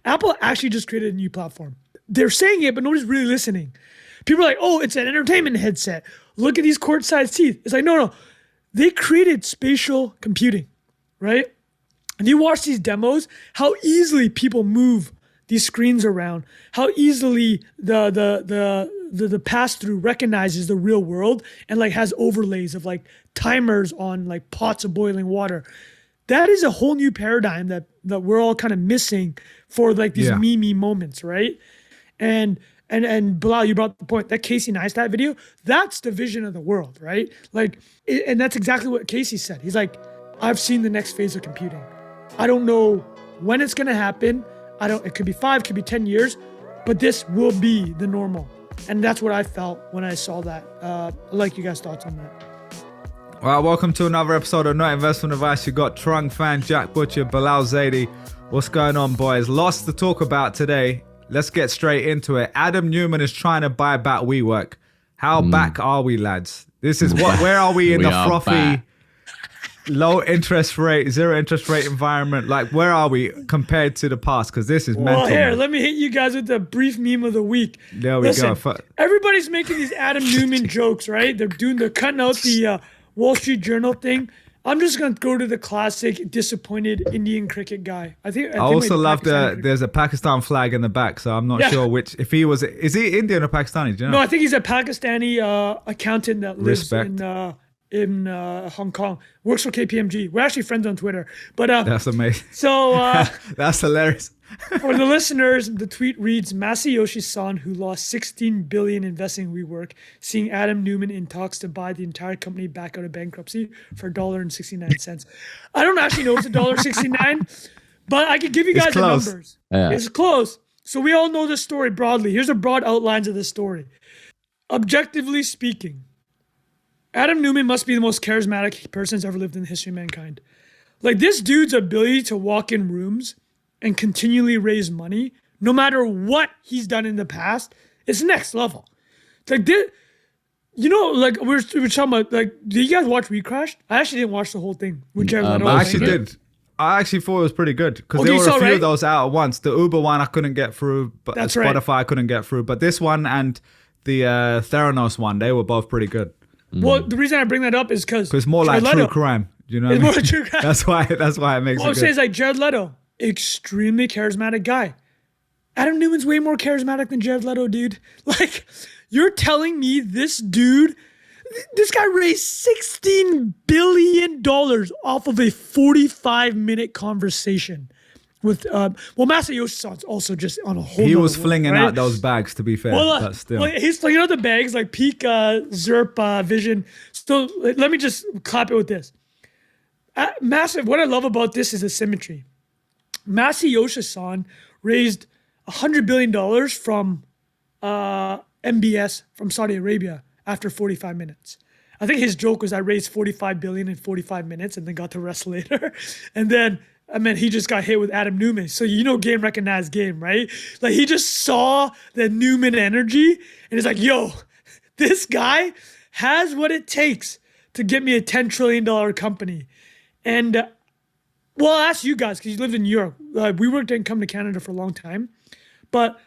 Apple actually just created a new platform. They're saying it, but nobody's really listening. People are like, oh, it's an entertainment headset. Look at these quart-sized teeth. It's like, no. They created spatial computing, right? And you watch these demos, how easily people move these screens around, how easily the pass-through recognizes the real world and like has overlays of like timers on like pots of boiling water. That is a whole new paradigm that we're all kind of missing for like these meme moments, right? And Bilal, you brought the point, that Casey Neistat video, that's the vision of the world, right? Like, and that's exactly what Casey said. He's like, I've seen the next phase of computing. I don't know when it's going to happen. It could be 5, could be 10 years, but this will be the normal. And that's what I felt when I saw that. I'd like you guys' thoughts on that. Well, welcome to another episode of Not Investment Advice. You got Trung Phan, Jack Butcher, Bilal Zaidi. What's going on, boys? Lots to talk about today. Let's get straight into it. Adam Neumann is trying to buy back WeWork. How back are we, lads? This is where are we in the frothy, low interest rate, zero interest rate environment? Like, where are we compared to the past? Because this is mental. Well, here, let me hit you guys with the brief meme of the week. There we go. Everybody's making these Adam Neumann jokes, right? They're cutting out the Wall Street Journal thing. I'm just going to go to the classic disappointed Indian cricket guy. I also love there's a Pakistan flag in the back, so I'm not sure which, is he Indian or Pakistani? Do you know? No, I think he's a Pakistani accountant that lives in Hong Kong, works for KPMG. We're actually friends on Twitter. But that's amazing. So that's hilarious. For the listeners, the tweet reads, Masayoshi Son, who lost $16 billion investing in WeWork, seeing Adam Neumann in talks to buy the entire company back out of bankruptcy for $1.69. I don't actually know if it's $1.69, but I can give you guys the numbers. Yeah. It's close. So we all know the story broadly. Here's the broad outlines of the story. Objectively speaking, Adam Neumann must be the most charismatic person that's ever lived in the history of mankind. Like, this dude's ability to walk in rooms and continually raise money, no matter what he's done in the past, it's next level. It's like, like we're talking about, like, did you guys watch We Crashed? I actually didn't watch the whole thing with Jared Leto. I actually did. I actually thought it was pretty good because there were a few of those out at once. The Uber one I couldn't get through, but That's Spotify right. I couldn't get through. But this one and the Theranos one, they were both pretty good. Well, the reason I bring that up is because it's more like true crime. You know, it's more like true crime. That's why it makes it good. I'm saying is like Jared Leto, extremely charismatic guy. Adam Neumann's way more charismatic than Jared Leto, dude. Like, you're telling me this guy raised $16 billion off of a 45-minute conversation with, Masayoshi Son's also just on a whole. He was flinging out those bags, to be fair. But still. He's flinging out the bags like peak ZERP vision. So let me just clap it with this. Massive. What I love about this is the symmetry. Masayoshi Son raised $100 billion from MBS from Saudi Arabia after 45 minutes. I think his joke was I raised $45 billion in 45 minutes and then got the rest later. And then, he just got hit with Adam Neumann. So, game recognized game, right? Like, he just saw the Neumann energy and he's like, yo, this guy has what it takes to get me a $10 trillion company. And, I'll ask you guys, because you lived in New York. WeWork didn't come to Canada for a long time. But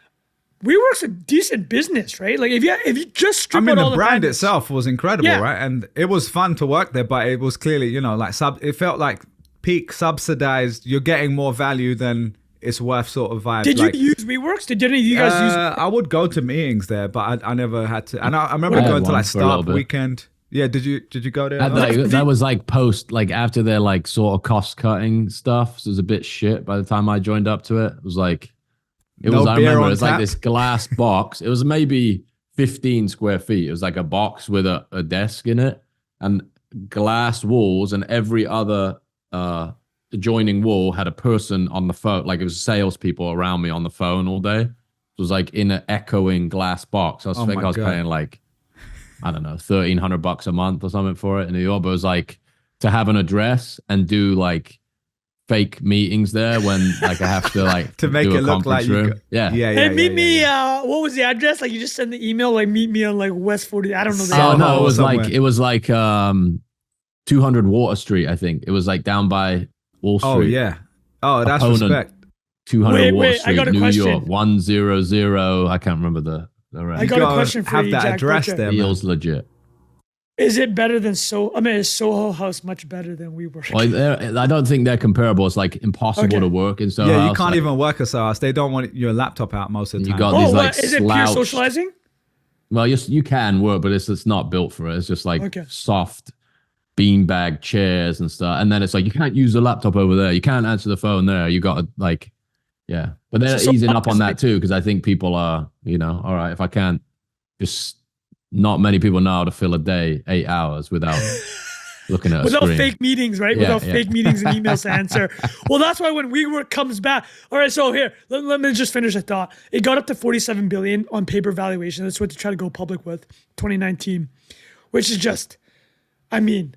WeWork's a decent business, right? Like, if you just strip out all the brand itself was incredible, right? And it was fun to work there, but it was clearly, it felt like peak subsidized. You're getting more value than it's worth sort of vibe. Did you use WeWorks? Did any of you guys use it? I would go to meetings there, but I never had to. And I remember going to Startup Weekend. Yeah, did you go there? That was after their sort of cost cutting stuff. So it was a bit shit by the time I joined up to it. It was like, I remember it was like this glass box. It was maybe 15 square feet. It was like a box with a desk in it and glass walls, and every other adjoining wall had a person on the phone. Like, it was salespeople around me on the phone all day. It was like in an echoing glass box. I was paying like, I don't know, $1,300 a month or something for it in New York. But it was like to have an address and do like fake meetings there when I have to to make it look like you Hey, meet me. What was the address? Like, you just send the email, like, meet me on like West 40. I don't know. It was like 200 Water Street. I think it was like down by Wall Street. Oh yeah. Oh, that's respect. 200 Wall wait, I Street, got a New question. York, 100. I can't remember the rest. I got a question for have you, that Jack address Butcher. there, man. Feels legit. Is it better than is Soho House much better than WeWork? Well, I don't think they're comparable. It's like impossible to work in Soho Yeah, House. you can't Like, even work at Soho House. They don't want your laptop out most of the You time. got these like what? Is it pure slouched. socializing? Well, you can work, but it's not built for it. It's just like Okay. soft beanbag chairs and stuff. And then it's like you can't use the laptop over there. You can't answer the phone there. You got to like, yeah. But they're So easing up on that too, because I think people are, all right, if I can't just. Not many people know how to fill a day 8 hours without looking at a Without screen. fake meetings, right? Yeah, Without fake meetings and emails to answer. Well, that's why when WeWork comes back. All right, so here, let me just finish a thought. It got up to 47 billion on paper valuation. That's what to try to go public with 2019, which is just, I mean,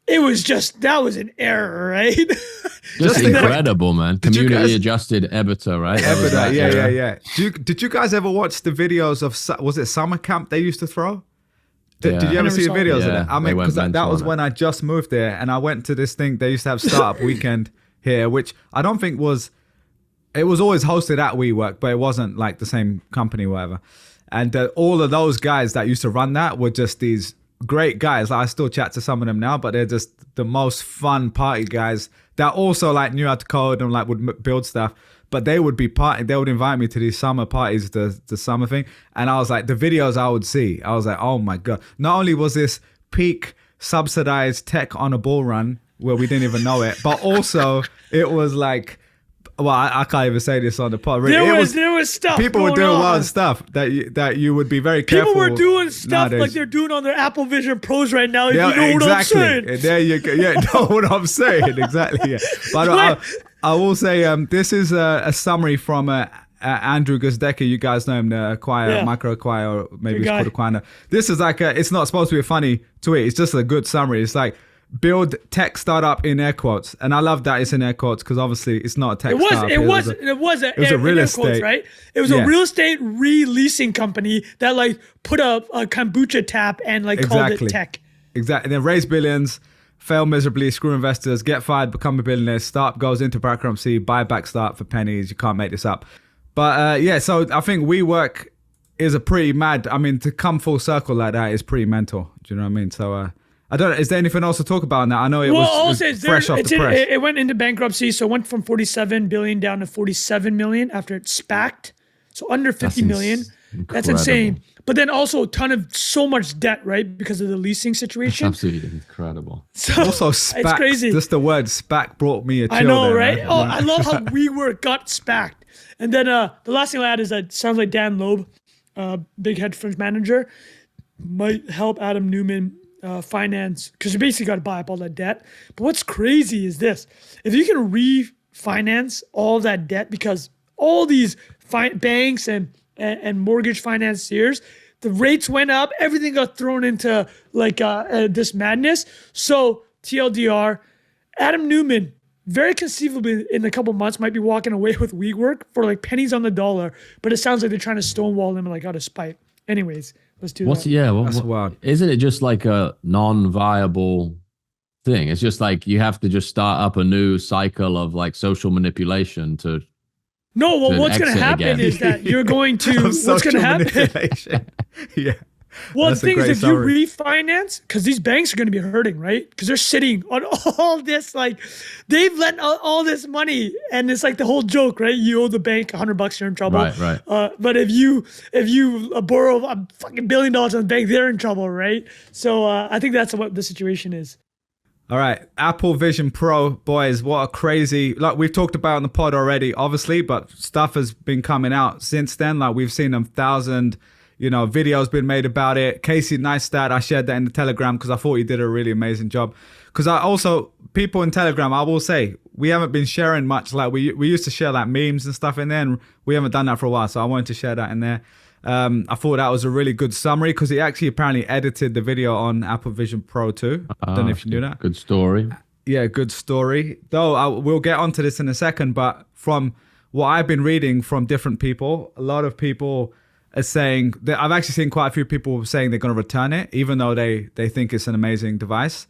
that was an error, right? Just incredible, man. Community adjusted EBITDA, right? EBITDA, yeah. Did you guys ever watch the videos of, was it summer camp they used to throw? Did you ever see the videos of that? I mean, because that was when I just moved there and I went to this thing. They used to have startup weekend here, which I don't think it was always hosted at WeWork, but it wasn't like the same company, whatever. And all of those guys that used to run that were just these great guys. Like, I still chat to some of them now, but they're just the most fun party guys that also like knew how to code and like would build stuff. But they would be they would invite me to these summer parties, the summer thing. And I was like, the videos I would see, I was like, oh my God. Not only was this peak subsidized tech on a bull run where we didn't even know it, but also it was like, well, I can't even say this on the pod. Really. There was stuff. People were doing wild stuff that you would be very careful. People were doing stuff nowadays. like they're doing on their Apple Vision Pros right now. Yeah, you know exactly. what I'm saying? There you go. Yeah, know what I'm saying. Exactly. Yeah. But I will say this is a summary from Andrew Guzdecker. You guys know him, the micro acquire, or maybe it's called Acquire. This is like it's not supposed to be a funny tweet. It's just a good summary. It's like, build tech startup in air quotes, and I love that it's in air quotes because obviously it's not a tech startup. It was a real estate, quotes, right? It was a real estate releasing company that like put a kombucha tap and like called it tech. Exactly. And then raise billions, fail miserably, screw investors, get fired, become a billionaire, startup goes into bankruptcy, buy back startup for pennies. You can't make this up. But so I think WeWork is a pretty mad. I mean, to come full circle like that is pretty mental. Do you know what I mean? So. I don't know. Is there anything else to talk about now? I know it was fresh off the press. It went into bankruptcy, so it went from 47 billion down to 47 million after it SPAC'd. So under 50 million. That's insane. But then also so much debt, right? Because of the leasing situation. That's absolutely incredible. So also SPAC. It's crazy. Just the word SPAC brought me a chill. I know, there, right? Man. Oh, I love how WeWork got SPAC'd. And then the last thing I'll add is that it sounds like Dan Loeb, big hedge fund manager, might help Adam Neumann finance, because you basically got to buy up all that debt. But what's crazy is this: if you can refinance all that debt, because all these banks and mortgage financiers, the rates went up, everything got thrown into like this madness. So TLDR, Adam Neumann very conceivably in a couple months might be walking away with WeWork for like pennies on the dollar, but it sounds like they're trying to stonewall him like out of spite. Anyways, let's do that. That's wild. Isn't it just like a non-viable thing? It's just like you have to just start up a new cycle of like social manipulation to. No, well, what's going to happen is that you're going to. What's going to happen? Yeah. Well, the thing is, if you refinance, because these banks are going to be hurting, right? Because they're sitting on all this, like they've lent all this money, and it's like the whole joke, right? You owe the bank $100, you're in trouble. Right. But if you borrow a fucking $1 billion on the bank, they're in trouble, right? So I think that's what the situation is. All right, Apple Vision Pro, boys, what a crazy, like we've talked about on the pod already, obviously, but stuff has been coming out since then. Like we've seen 1,000. Videos been made about it. Casey Neistat, I shared that in the Telegram because I thought he did a really amazing job. Because people in Telegram, I will say, we haven't been sharing much. Like we used to share like memes and stuff in there, and we haven't done that for a while. So I wanted to share that in there. I thought that was a really good summary because he actually apparently edited the video on Apple Vision Pro too. I don't know if you knew that. Good story. Yeah, good story. Though we'll get onto this in a second, but from what I've been reading from different people, a lot of people are saying that I've actually seen quite a few people saying they're going to return it, even though they think it's an amazing device,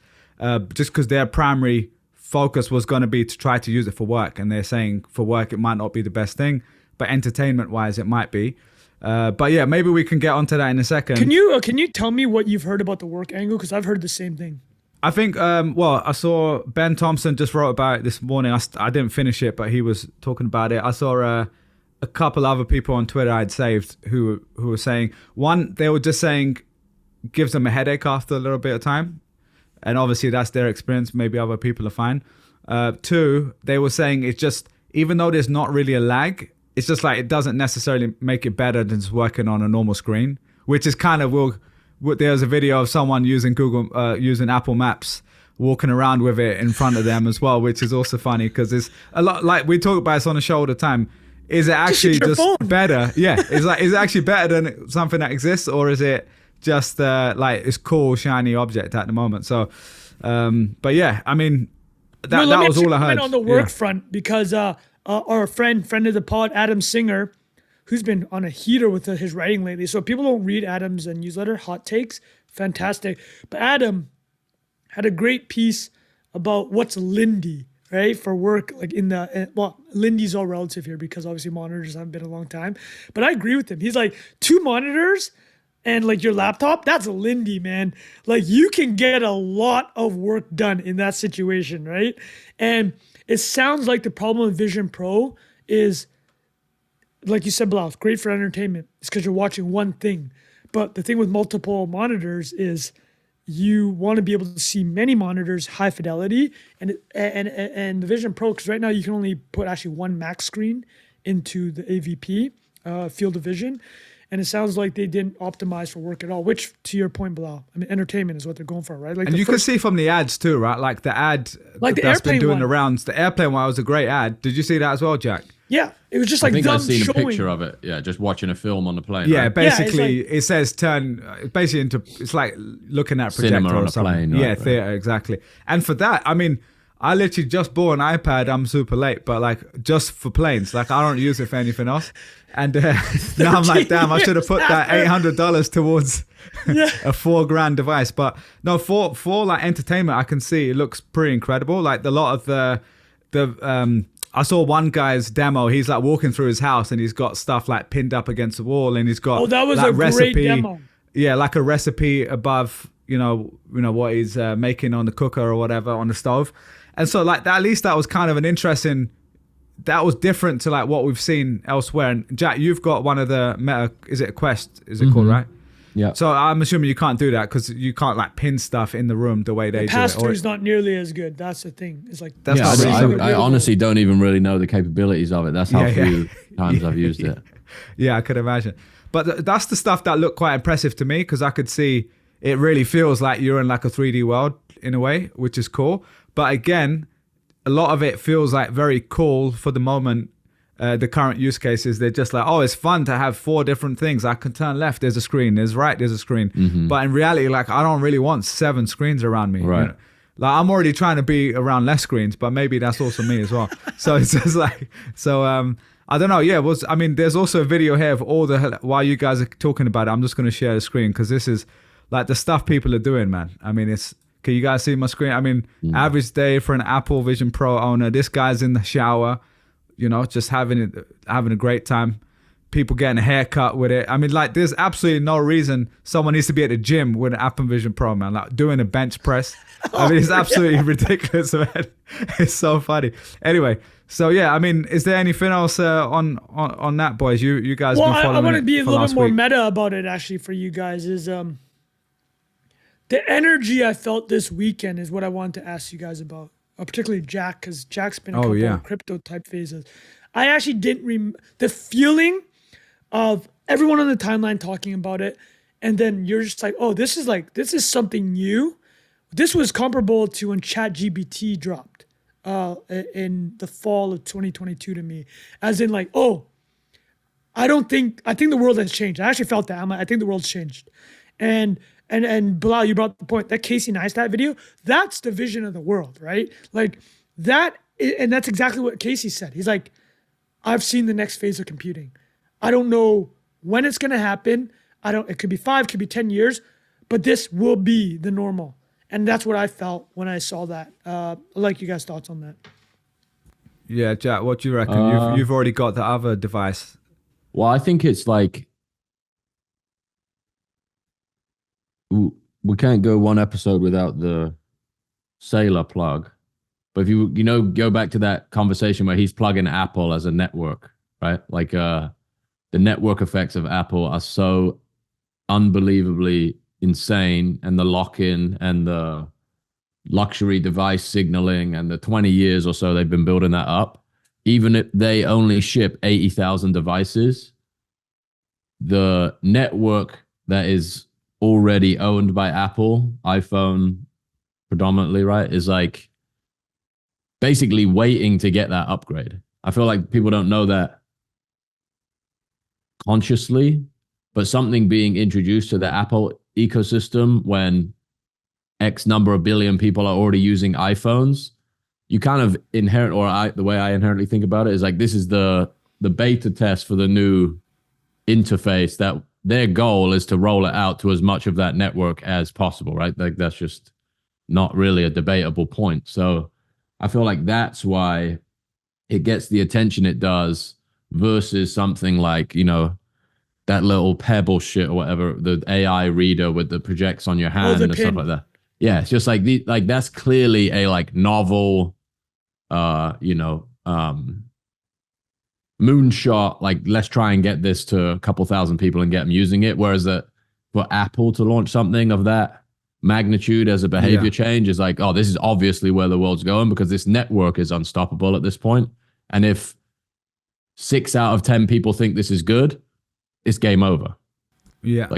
just because their primary focus was going to be to try to use it for work. And they're saying for work, it might not be the best thing, but entertainment wise, it might be. But yeah, maybe we can get onto that in a second. Can you tell me what you've heard about the work angle? Because I've heard the same thing. I think, I saw Ben Thompson just wrote about it this morning. I didn't finish it, but he was talking about it. I saw a couple other people on Twitter I'd saved who were saying, one, they were just saying gives them a headache after a little bit of time. And obviously that's their experience. Maybe other people are fine. Two, they were saying it's just, even though there's not really a lag, it's just like it doesn't necessarily make it better than just working on a normal screen, which is kind of, there's a video of someone using using Apple Maps, walking around with it in front of them as well, which is also funny because it's a lot, like we talk about this on the show all the time. Is it actually just better? Yeah, is it actually better than something that exists, or is it just like it's cool shiny object at the moment? So, but yeah, I mean, that was all I heard on the work front because our friend of the pod, Adam Singer, who's been on a heater with his writing lately. So people don't read Adam's newsletter, Hot Takes, fantastic. But Adam had a great piece about what's Lindy, right, for work. Like Lindy's all relative here because obviously monitors haven't been a long time. But I agree with him. He's like 2 monitors and like your laptop, that's a Lindy, man. Like you can get a lot of work done in that situation, right? And it sounds like the problem with Vision Pro is, like you said, Bilal, it's great for entertainment. It's because you're watching one thing. But the thing with multiple monitors is you want to be able to see many monitors, high fidelity, and the Vision Pro, because right now you can only put actually one max screen into the AVP, field of vision. And it sounds like they didn't optimize for work at all, which, to your point, Bilal, I mean, entertainment is what they're going for, right? Like, and you can see from the ads too, right? Like the ad that's been doing the rounds. The airplane one was a great ad. Did you see that as well, Jack? Yeah, it was just like them showing. I think I've seen a picture of it. Yeah, just watching a film on the plane. Yeah, right? basically, it says turn. Basically, it's like looking at a projector cinema on or a something. plane. Yeah, right, theater, exactly. And for that, I mean, I literally just bought an iPad. I'm super late, but like just for planes. Like I don't use it for anything else. And now I'm like, damn, I should have put that $800 towards a $4,000 device. But no, for like entertainment, I can see it looks pretty incredible. Like a lot of the I saw one guy's demo. He's like walking through his house and he's got stuff like pinned up against the wall, and he's got that was like a great demo. Yeah, like a recipe above, you know what he's making on the cooker or whatever on the stove. And so like that, at least that was kind of an interesting. That was different to like what we've seen elsewhere. And Jack, you've got one of the Meta. Is it a Quest? Is it called, right? Yeah. So I'm assuming you can't do that because you can't like pin stuff in the room the way they do it. Pass-through's not nearly as good. That's the thing. It's like I honestly don't even really know the capabilities of it. That's how few times I've used it. Yeah, I could imagine. But that's the stuff that looked quite impressive to me because I could see it really feels like you're in like a 3D world in a way, which is cool. But again, a lot of it feels like very cool for the moment. The current use cases, they're just like, oh, it's fun to have 4 different things. I can turn left, there's a screen. There's right, there's a screen. Mm-hmm. But in reality, like, I don't really want 7 screens around me. Right. You know? Like, I'm already trying to be around less screens, but maybe that's also me as well. So it's just like, I don't know. Yeah, there's also a video here of all while you guys are talking about it, I'm just going to share the screen because this is like the stuff people are doing, man. I mean, can you guys see my screen? I mean, average day for an Apple Vision Pro owner. This guy's in the shower. You know, just having a great time. People getting a haircut with it. I mean, like, there's absolutely no reason someone needs to be at the gym with an Apple Vision Pro, man. Like, doing a bench press. I mean, it's absolutely ridiculous, man. It's so funny. Anyway, so yeah, I mean, is there anything else on that, boys? You guys been following it? I want to be a little bit more meta about it, actually, for you guys. Is the energy I felt this weekend is what I wanted to ask you guys about. Particularly Jack, because Jack's been a couple of crypto type phases. I actually didn't the feeling of everyone on the timeline talking about it, and then you're just like, oh, this is something new. This was comparable to when ChatGPT dropped in the fall of 2022 to me, as in like, oh, I think the world has changed. I actually felt that. I think the world's changed, and Bilal, you brought the point that Casey Neistat video. That's the vision of the world, right? Like that, and that's exactly what Casey said. He's like, I've seen the next phase of computing. I don't know when it's gonna happen. It could be 5, could be 10 years, but this will be the normal. And that's what I felt when I saw that. I'd like you guys' thoughts on that. Yeah, Jack, what do you reckon? You've already got the other device. Well, I think it's like we can't go one episode without the Sailor plug. But if you go back to that conversation where he's plugging Apple as a network, right? Like the network effects of Apple are so unbelievably insane, and the lock-in and the luxury device signaling and the 20 years or so they've been building that up. Even if they only ship 80,000 devices, the network that is already owned by Apple, iPhone predominantly, right, is like basically waiting to get that upgrade. I feel like people don't know that consciously, but something being introduced to the Apple ecosystem when X number of billion people are already using iPhones, you kind of the way I inherently think about it is like this is the beta test for the new interface that their goal is to roll it out to as much of that network as possible, right? Like that's just not really a debatable point. So I feel like that's why it gets the attention it does versus something like, that little Pebble shit or whatever, the AI reader with the projects on your hand and stuff like that. Yeah, it's just like that's clearly a like novel, moonshot. Like let's try and get this to a couple thousand people and get them using it. Whereas for Apple to launch something of that magnitude as a behavior change is like, oh, this is obviously where the world's going because this network is unstoppable at this point. And if 6 out of 10 people think this is good, it's game over. Yeah.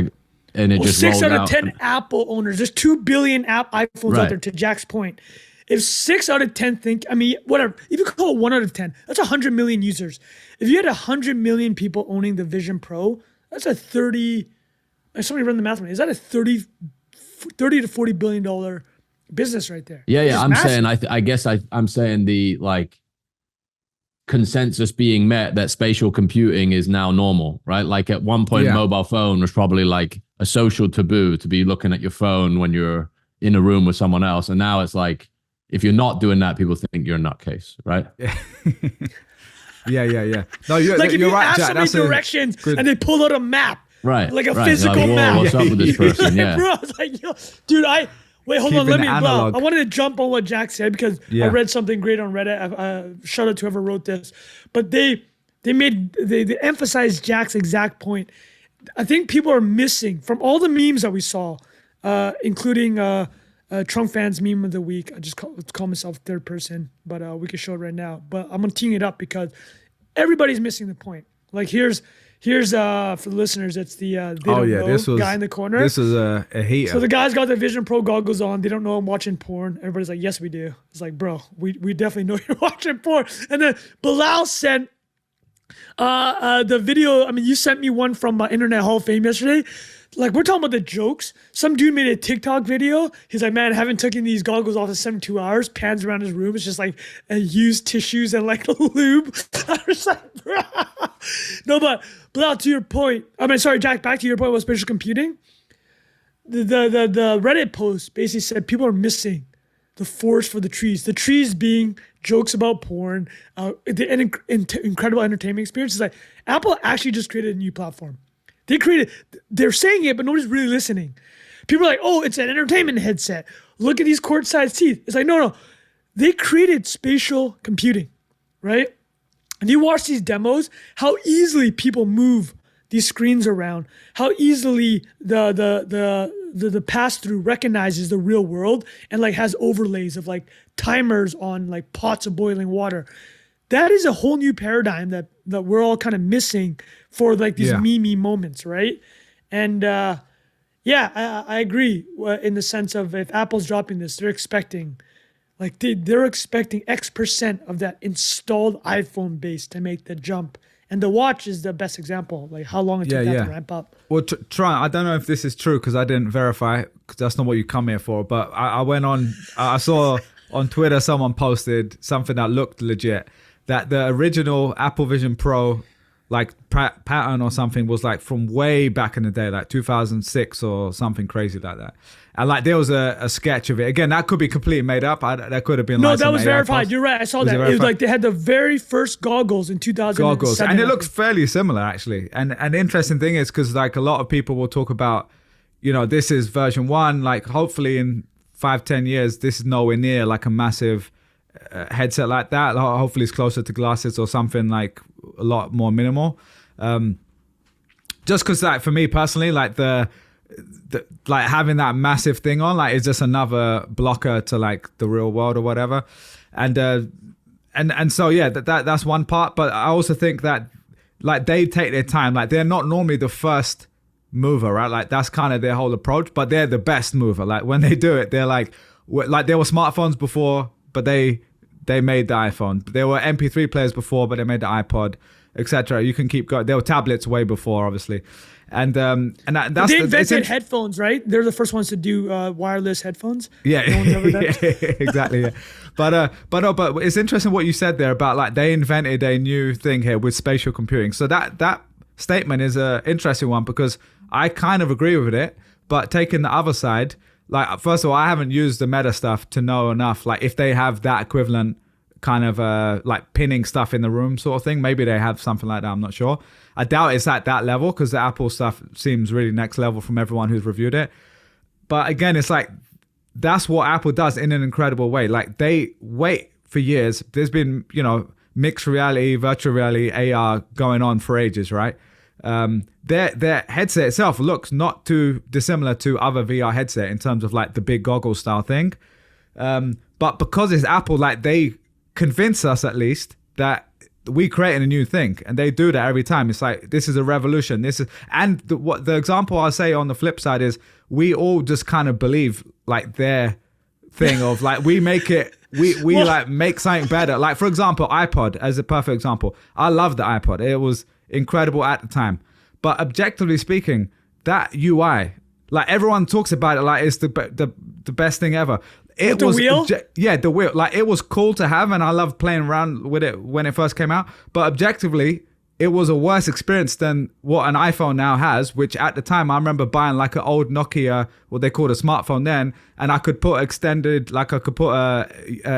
And it just 6 out of 10 Apple owners. There's 2 billion iPhones out there, to Jack's point. If 6 out of 10 think, whatever, if you call it 1 out of 10, that's 100 million users. If you had 100 million people owning the Vision Pro, that's a 30, somebody run the math on me. Is that a 30 to $40 billion business right there? Yeah. I'm saying, I guess I'm saying the like consensus being met that spatial computing is now normal, right? Like at one point, mobile phone was probably like a social taboo to be looking at your phone when you're in a room with someone else. And now it's like, if you're not doing that, people think you're a nutcase, right? Yeah. No, you're like if you're you right, ask Jack. somebody directions and they pull out a map, right? Like a physical map. What's up with this person? Yeah, bro. I was like, yo, dude, wait, hold on. I wanted to jump on what Jack said because I read something great on Reddit. Shout out to whoever wrote this, but they emphasized Jack's exact point. I think people are missing from all the memes that we saw, including Trung Phan's meme of the week. I just call myself third person, but we can show it right now. But I'm gonna teeing it up because everybody's missing the point. Like here's for the listeners, it's the guy in the corner. This is a heater. So the guy's got the Vision Pro goggles on. They don't know I'm watching porn. Everybody's like, yes, we do. It's like, bro, we definitely know you're watching porn. And then Bilal sent the video. You sent me one from Internet Hall of Fame yesterday. Like, we're talking about the jokes. Some dude made a TikTok video. He's like, man, I haven't taken these goggles off in 72 hours. Pans around his room. It's just like used tissues and like lube. I was like, bro. No, but Bilal, to your point. Jack, back to your point about spatial computing. The Reddit post basically said people are missing the forest for the trees. The trees being jokes about porn, the incredible entertainment experience. It's like Apple actually just created a new platform. They're saying it, but nobody's really listening. People are like, oh, it's an entertainment headset. Look at these quart-sized teeth. It's like, no. They created spatial computing, right? And you watch these demos, how easily people move these screens around, how easily the pass-through recognizes the real world and like has overlays of like timers on like pots of boiling water. That is a whole new paradigm that we're all kind of missing for like these meme moments, right? And I agree in the sense of if Apple's dropping this, they're expecting X% of that installed iPhone base to make the jump. And the watch is the best example, like how long it took that to ramp up. Well, try. I don't know if this is true because I didn't verify because that's not what you come here for. But I went on, I saw on Twitter someone posted something that looked legit. That the original Apple Vision Pro, like pattern or something was like from way back in the day, like 2006 or something crazy like that. And like there was a sketch of it. Again, that could be completely made up. That could have been no, that was verified. You're right. I saw that. It was like they had the very first goggles in 2007. Goggles, and it looks fairly similar actually. And the interesting thing is because like a lot of people will talk about, you know, this is version 1. Like hopefully in 5-10 years, this is nowhere near like a massive headset like that. Hopefully it's closer to glasses or something like a lot more minimal. Just because like for me personally, like the like having that massive thing on like is just another blocker to like the real world or whatever. And so yeah, that's one part. But I also think that like they take their time. Like they're not normally the first mover, right? Like that's kind of their whole approach, but they're the best mover. Like when they do it, they're like there were smartphones before, but they made the iPhone. There were MP3 players before, but they made the iPod, etc. You can keep going. There were tablets way before, obviously. And that's they invented headphones, right? They're the first ones to do wireless headphones. Yeah, exactly. Yeah. But it's interesting what you said there about like they invented a new thing here with spatial computing. So that statement is an interesting one because I kind of agree with it. But taking the other side, like first of all, I haven't used the Meta stuff to know enough. Like if they have that equivalent kind of like pinning stuff in the room sort of thing, maybe they have something like that. I'm not sure. I doubt it's at that level because the Apple stuff seems really next level from everyone who's reviewed it. But again, it's like that's what Apple does in an incredible way. Like they wait for years. There's been, you know, mixed reality, virtual reality, AR going on for ages, right? Their headset itself looks not too dissimilar to other VR headset in terms of like the big goggle style thing. But because it's Apple, like they convince us at least that we creating a new thing, and they do that every time. It's like this is a revolution. What the example I'll say on the flip side is we all just kind of believe like their thing of like we make it. We like make something better. Like for example, iPod as a perfect example. I love the iPod. It was incredible at the time. But objectively speaking, that UI, like everyone talks about it like it's the best thing ever. It the was wheel? The wheel. Like it was cool to have, and I loved playing around with it when it first came out. But objectively, it was a worse experience than what an iPhone now has. Which at the time, I remember buying like an old Nokia, what they called a smartphone then, and I could put I could put a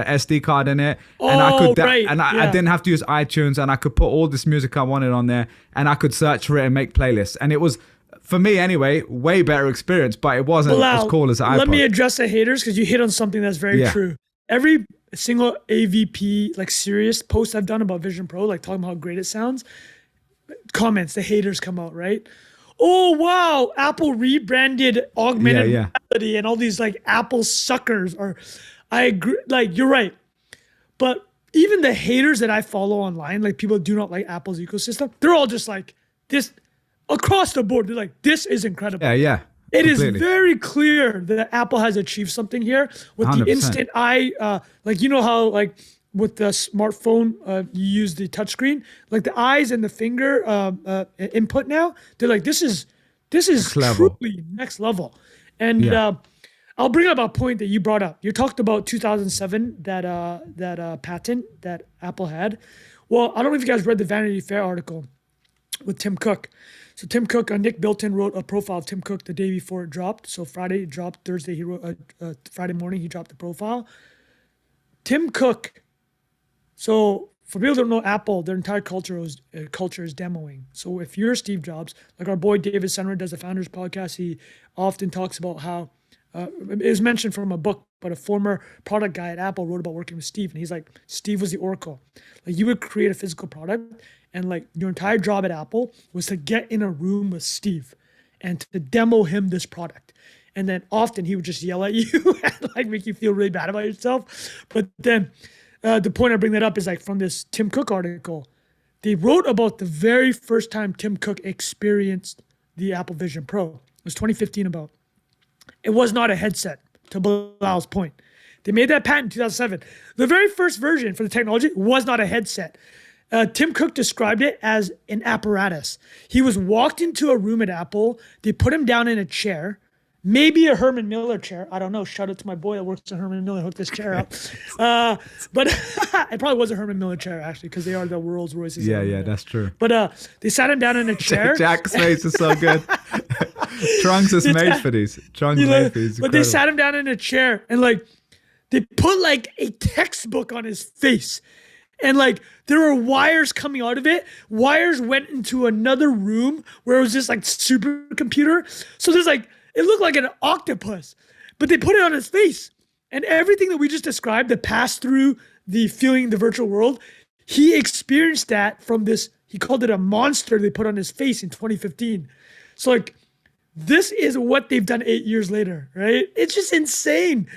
SD card in it, and I didn't have to use iTunes, and I could put all this music I wanted on there, and I could search for it and make playlists, and it was, for me anyway, way better experience, but it wasn't as cool as the iPod. Let me address the haters because you hit on something that's very true. Every single AVP, like serious post I've done about Vision Pro, like talking about how great it sounds, comments, the haters come out, right? Oh, wow, Apple rebranded augmented reality and all these like Apple suckers. Or I agree, like you're right. But even the haters that I follow online, like people who do not like Apple's ecosystem, they're all just like this. Across the board, they're like, this is incredible. Yeah. It is very clear that Apple has achieved something here with 100%. The instant eye, like you know how like with the smartphone you use the touchscreen, like the eyes and the finger input now. They're like, this is truly next level. And I'll bring up a point that you brought up. You talked about 2007 that patent that Apple had. Well, I don't know if you guys read the Vanity Fair article with Tim Cook. So Tim Cook, Nick Bilton wrote a profile of Tim Cook the day before it dropped. So Friday it dropped, Thursday he wrote, Friday morning he dropped the profile. Tim Cook, so for people who don't know Apple, their entire culture is demoing. So if you're Steve Jobs, like our boy David Senra does the Founders Podcast, he often talks about how, it was mentioned from a book, but a former product guy at Apple wrote about working with Steve. And he's like, Steve was the oracle. Like you would create a physical product, and like your entire job at Apple was to get in a room with Steve and to demo him this product. And then often he would just yell at you and like make you feel really bad about yourself. But then the point I bring that up is like from this Tim Cook article, they wrote about the very first time Tim Cook experienced the Apple Vision Pro. It was 2015 about. It was not a headset, to Bilal's point. They made that patent in 2007. The very first version for the technology was not a headset. Tim Cook described it as an apparatus. He was walked into a room at Apple. They put him down in a chair, maybe a Herman Miller chair. I don't know. Shout out to my boy that works at Herman Miller, hooked this chair up. But it probably was a Herman Miller chair, actually, because they are the Rolls Royces. Yeah, that's true. But they sat him down in a chair. Jack's face is so good. Trunks is made for these. Trunks made for these. But they sat him down in a chair and like they put like a textbook on his face. And like there were wires coming out of it. Wires went into another room where it was just like supercomputer. So there's like, it looked like an octopus, but they put it on his face. And everything that we just described, the pass through, the feeling the virtual world, he experienced that from this, he called it a monster they put on his face in 2015. So like, this is what they've done 8 years later, right? It's just insane.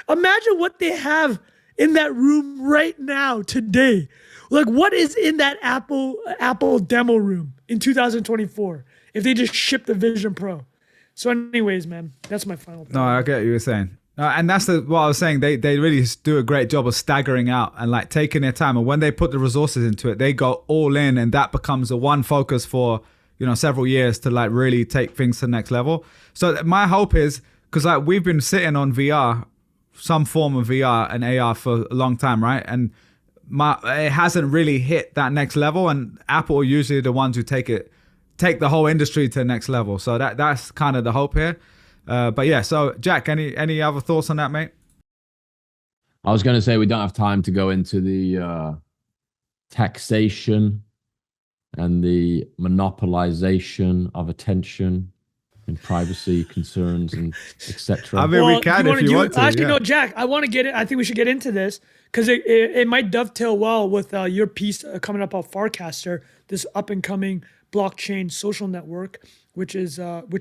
Imagine what they have in that room right now, today. Like what is in that Apple demo room in 2024 if they just ship the Vision Pro? So anyways, man, that's my final point. No, I get what you were saying. And that's what I was saying. They really do a great job of staggering out and like taking their time. And when they put the resources into it, they go all in, and that becomes the one focus for, you know, several years to like really take things to the next level. So my hope is, because like we've been sitting on VR, some form of VR and AR for a long time, right? And it hasn't really hit that next level. And Apple are usually the ones who take the whole industry to the next level. So that's kind of the hope here. But yeah, so Jack, any other thoughts on that, mate? I was going to say we don't have time to go into the taxation and the monopolization of attention and privacy concerns and etc. I mean, we can if you want to. Actually, no, Jack, I want to get it. I think we should get into this because it might dovetail well with your piece coming up on Farcaster, this up and coming blockchain social network, which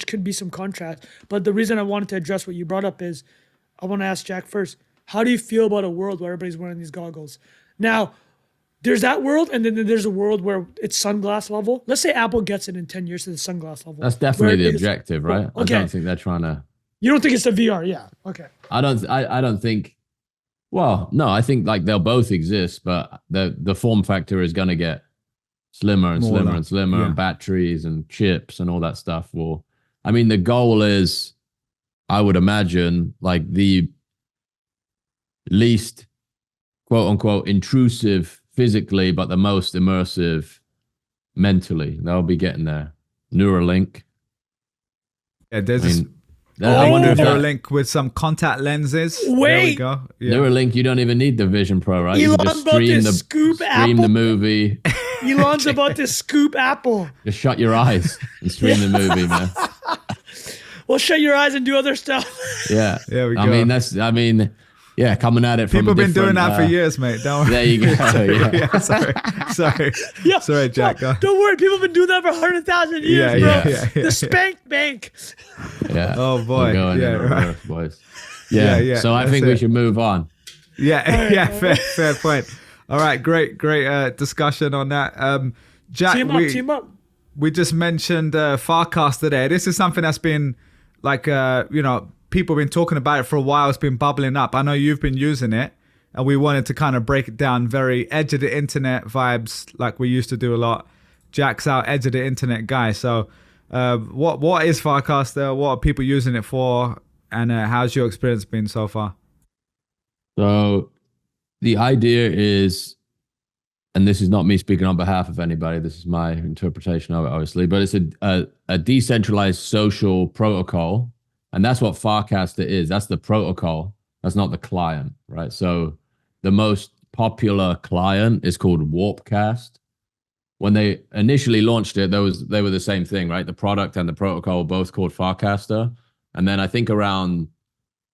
could be some contrast. But the reason I wanted to address what you brought up is I want to ask Jack first, how do you feel about a world where everybody's wearing these goggles? Now, there's that world, and then there's a world where it's sunglass level. Let's say Apple gets it in 10 years to the sunglass level. That's definitely the objective, right? Okay. I don't think they're trying to... You don't think it's the VR? Yeah. Okay. I don't think... Well, no, I think like they'll both exist, but the form factor is going to get slimmer and slimmer and slimmer, and batteries and chips and all that stuff will... I mean, the goal is, I would imagine, like the least quote unquote intrusive physically, but the most immersive mentally. They'll be getting there. Neuralink. Yeah, I wonder if Neuralink with some contact lenses. Wait. There we go. Yeah. Neuralink, you don't even need the Vision Pro, right? Elon you can just stream the movie. Elon's about to scoop Apple. Just shut your eyes and stream the movie, man. Well, shut your eyes and do other stuff. Yeah. There we go. Yeah, coming at it from people been doing that for years, mate. Don't worry. There you go. Yeah, sorry. Yeah, sorry, Jack. Don't worry. People have been doing that for 100,000 years, bro. Yeah. The spank bank. Yeah. Oh boy. Yeah, right. Boys. Yeah. So I think we should move on. Yeah. Fair point. All right. Great discussion on that. Jack, team up. We just mentioned Farcaster there. This is something that's been like people have been talking about it for a while. It's been bubbling up. I know you've been using it, and we wanted to kind of break it down. Very edge of the internet vibes, like we used to do a lot. Jack's our edge of the internet guy. So, what is Farcaster? What are people using it for? And how's your experience been so far? So, the idea is, and this is not me speaking on behalf of anybody. This is my interpretation of it, obviously. But it's a decentralized social protocol. And that's what Farcaster is. That's the protocol. That's not the client, right? So the most popular client is called Warpcast. When they initially launched it, they were the same thing, right? The product and the protocol were both called Farcaster. And then I think around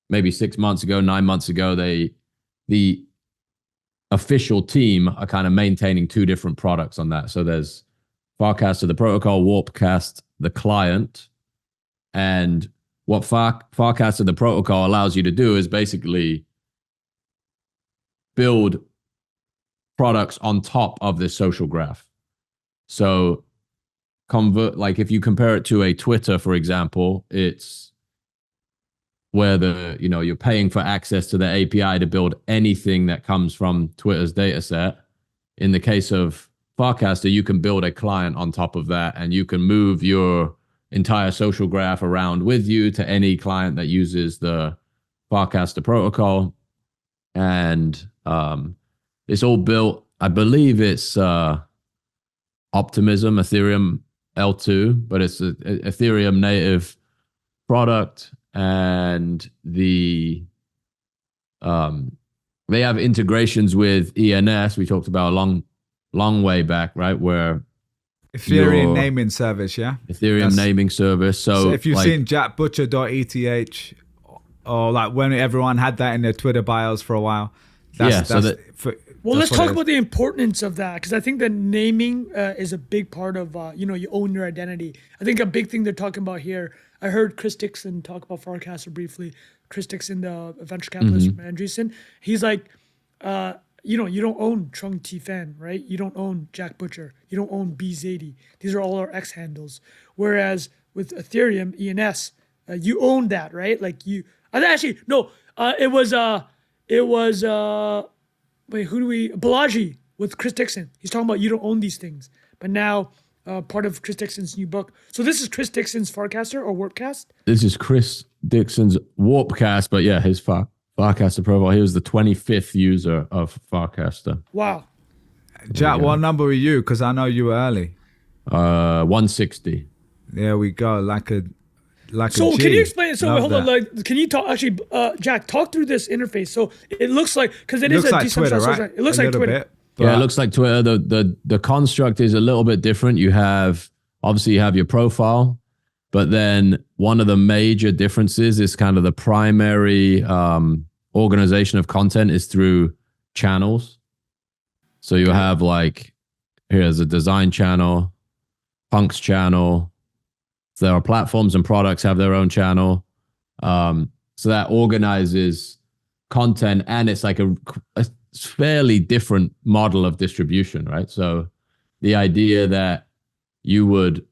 maybe 9 months ago, the official team are kind of maintaining two different products on that. So there's Farcaster, the protocol, Warpcast, the client, and what Farcaster, the protocol, allows you to do is basically build products on top of this social graph. So like if you compare it to a Twitter, for example, it's where you're paying for access to the API to build anything that comes from Twitter's data set. In the case of Farcaster, you can build a client on top of that, and you can move your entire social graph around with you to any client that uses the Farcaster protocol. And it's all built, I believe it's Optimism, Ethereum L2, but it's an Ethereum native product. And they have integrations with ENS. We talked about a long way back, right? Where Ethereum naming service, yeah? Ethereum naming service. So if you've seen jackbutcher.eth, or like when everyone had that in their Twitter bios for a while. Let's talk about the importance of that, because I think that naming is a big part of, you own your identity. I think a big thing they're talking about here, I heard Chris Dixon talk about Farcaster briefly. Chris Dixon, the venture capitalist from Andreessen. He's like, you don't own Trung Phan, right? You don't own Jack Butcher. You don't own B Zaidi. These are all our X handles. Whereas with Ethereum, ENS, you own that, right? Like Balaji with Chris Dixon. He's talking about you don't own these things. But now part of Chris Dixon's new book. So this is Chris Dixon's Farcaster or Warpcast? This is Chris Dixon's Warpcast, but yeah, his Farcaster profile. He was the 25th user of Farcaster. Wow. Jack, what number are you? Because I know you were early. 160. There we go. So can you explain? So hold on. Like, can you talk? Actually, Jack, talk through this interface. So it looks like, because it is a decentralized Twitter, right? It looks like Twitter. Yeah, it looks like Twitter. The construct is a little bit different. You have your profile, but then one of the major differences is kind of the primary organization of content is through channels. So you have like, here's a design channel, punks channel. There are platforms and products have their own channel. So that organizes content, and it's like a fairly different model of distribution, right? So the idea that you would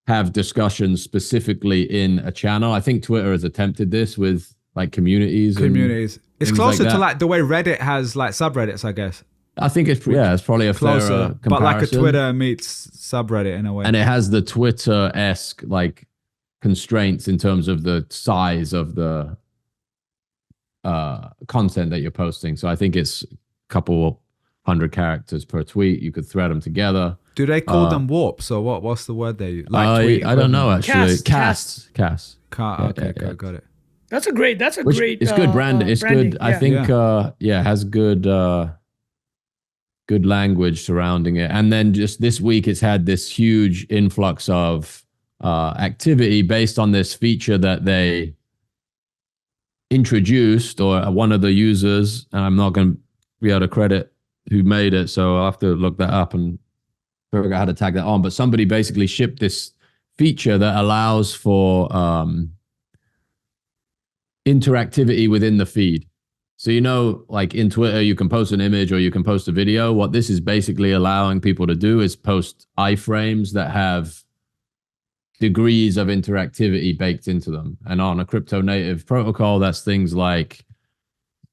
have discussions specifically in a channel, I think Twitter has attempted this with like communities. It's closer to like the way Reddit has like subreddits, I guess. I think it's probably a closer comparison. But like a Twitter meets subreddit in a way. And it has the Twitter-esque like constraints in terms of the size of the content that you're posting. So I think it's a couple 100 characters per tweet. You could thread them together. Do they call them warps or what? What's the word they use? Like I don't know actually. Cast. Okay, got it. That's a great. It's good brand. It's branding. good. I think it has good language surrounding it. And then just this week, it's had this huge influx of activity based on this feature that they introduced, or one of the users, and I'm not going to be able to credit who made it, so I'll have to look that up and figure out how to tag that on. But somebody basically shipped this feature that allows for interactivity within the feed. So, like in Twitter, you can post an image or you can post a video. What this is basically allowing people to do is post iframes that have degrees of interactivity baked into them. And on a crypto native protocol, that's things like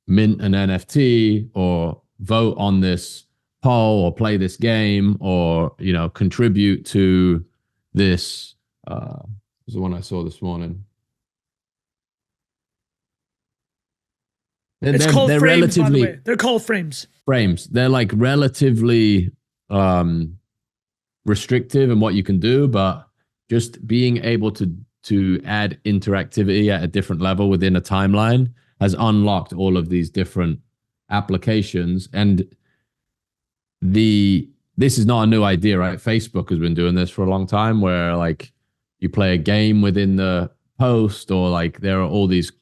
mint an NFT or vote on this poll or play this game or, contribute to this. Was the one I saw this morning. It's called frames, by the way. They're called frames. Frames. They're like relatively restrictive in what you can do, but just being able to add interactivity at a different level within a timeline has unlocked all of these different applications. And this is not a new idea, right? Facebook has been doing this for a long time, where like you play a game within the post, or like there are all these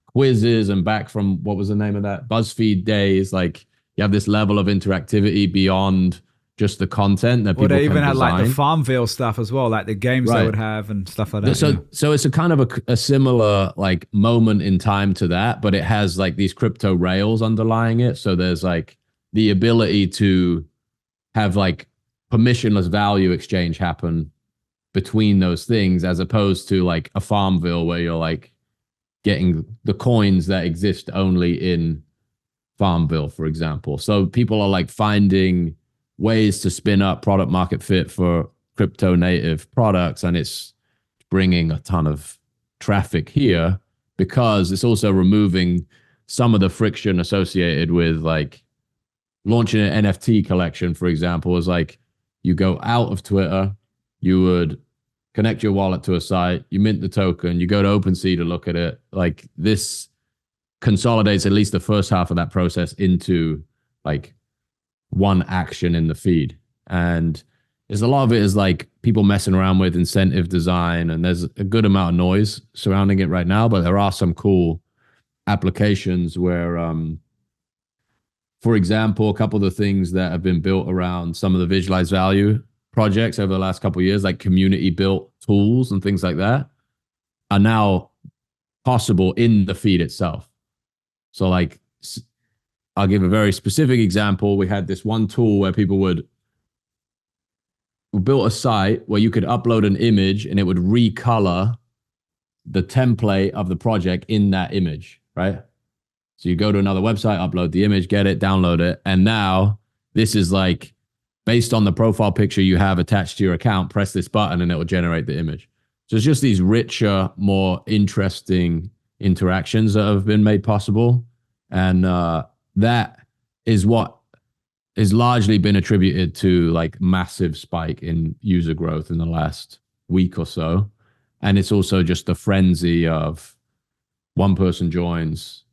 quizzes, and back from, what was the name of that? BuzzFeed days. Like you have this level of interactivity beyond just the content that people can design. Well, they even had like the Farmville stuff as well, like the games they would have and stuff like that. So it's a kind of a similar like moment in time to that, but it has like these crypto rails underlying it. So there's like the ability to have like permissionless value exchange happen between those things, as opposed to like a Farmville where you're like getting the coins that exist only in Farmville, for example. So people are like finding ways to spin up product market fit for crypto native products, and it's bringing a ton of traffic here, because it's also removing some of the friction associated with like launching an NFT collection, for example. Is like you go out of Twitter, you would connect your wallet to a site, you mint the token, you go to OpenSea to look at it. Like this consolidates at least the first half of that process into like one action in the feed. And there's a lot of it is like people messing around with incentive design, and there's a good amount of noise surrounding it right now, but there are some cool applications where, for example, a couple of the things that have been built around some of the visualized value projects over the last couple of years, like community built tools and things like that, are now possible in the feed itself. So like, I'll give a very specific example. We had this one tool where we built a site where you could upload an image and it would recolor the template of the project in that image, right? So you go to another website, upload the image, get it, download it. And now this is like, based on the profile picture you have attached to your account, press this button and it will generate the image. So it's just these richer, more interesting interactions that have been made possible. And that is what has largely been attributed to like massive spike in user growth in the last week or so. And it's also just the frenzy of one person joins,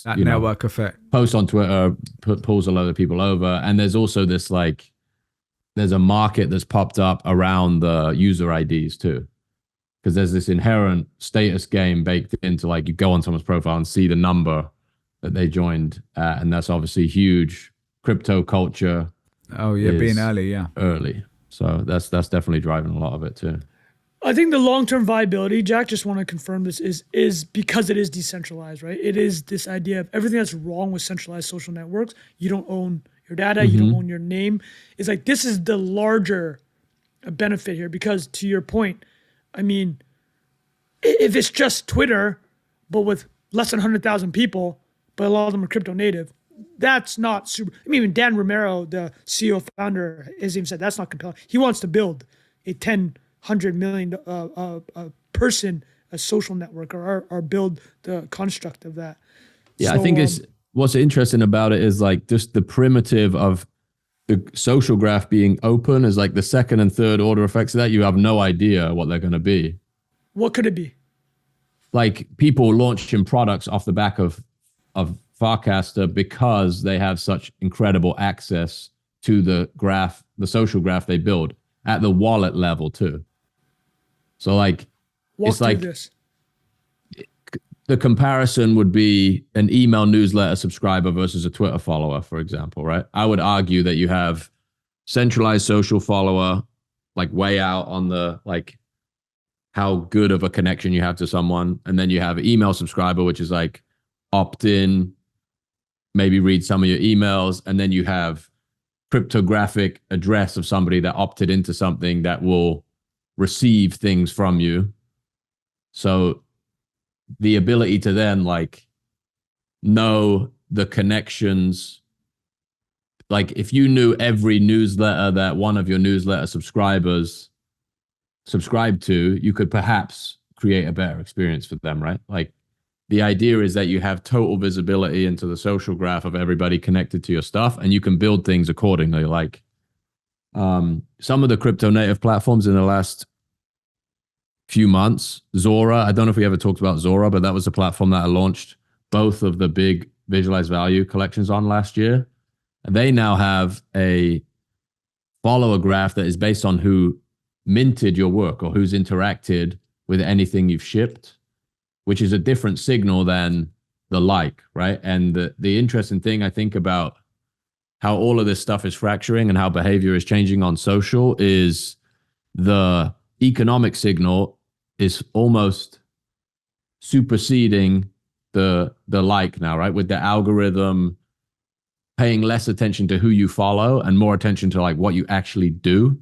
that network effect, post on Twitter, pulls a load of people over. And there's also this like, there's a market that's popped up around the user IDs too. Because there's this inherent status game baked into like, you go on someone's profile and see the number that they joined at, and that's obviously huge. Crypto culture. Oh yeah, being early, early. So that's definitely driving a lot of it too. I think the long-term viability, Jack, just want to confirm this, is because it is decentralized, right? It is this idea of everything that's wrong with centralized social networks. You don't own your data, you don't own your name. It's like, this is the larger benefit here, because to your point, I mean, if it's just Twitter, but with less than 100,000 people, but a lot of them are crypto native, that's not super. I mean, even Dan Romero, the CEO founder, has even said that's not compelling. He wants to build a 100 million person, a social network, or build the construct of that. Yeah, so, I think what's interesting about it is like just the primitive of the social graph being open is like the second and third order effects of that. You have no idea what they're going to be. What could it be? Like people launching products off the back of Farcaster because they have such incredible access to the graph, the social graph they build at the wallet level too. So like, it's like this. The comparison would be an email newsletter subscriber versus a Twitter follower, for example, right? I would argue that you have centralized social follower, like way out on the, like how good of a connection you have to someone. And then you have email subscriber, which is like opt in, maybe read some of your emails. And then you have cryptographic address of somebody that opted into something that will receive things from you. So the ability to then like know the connections, like if you knew every newsletter that one of your newsletter subscribers subscribe to, you could perhaps create a better experience for them, right? Like the idea is that you have total visibility into the social graph of everybody connected to your stuff, and you can build things accordingly. Like some of the crypto native platforms in the last few months, Zora, I don't know if we ever talked about Zora, but that was a platform that I launched both of the big visualized value collections on last year. And they now have a follower graph that is based on who minted your work or who's interacted with anything you've shipped, which is a different signal than the like, right? And the interesting thing I think about how all of this stuff is fracturing and how behavior is changing on social is the economic signal is almost superseding the like now, right? With the algorithm paying less attention to who you follow and more attention to like what you actually do,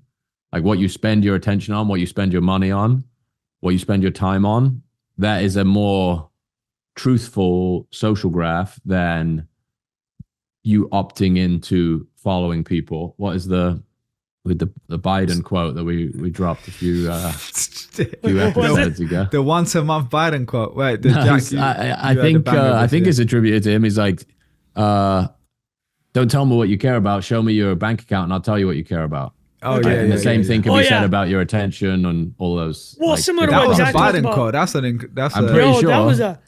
like what you spend your attention on, what you spend your money on, what you spend your time on. That is a more truthful social graph than you opting into following people. What is with the Biden quote that we dropped a few few episodes ago. The once a month Biden quote. Wait, Jack, I think it's attributed to him. He's like, don't tell me what you care about. Show me your bank account and I'll tell you what you care about. Oh, okay. And the same thing can be said about your attention and all those. Well, similar to that what was Jack a Biden about. quote. I'm pretty sure. That was a.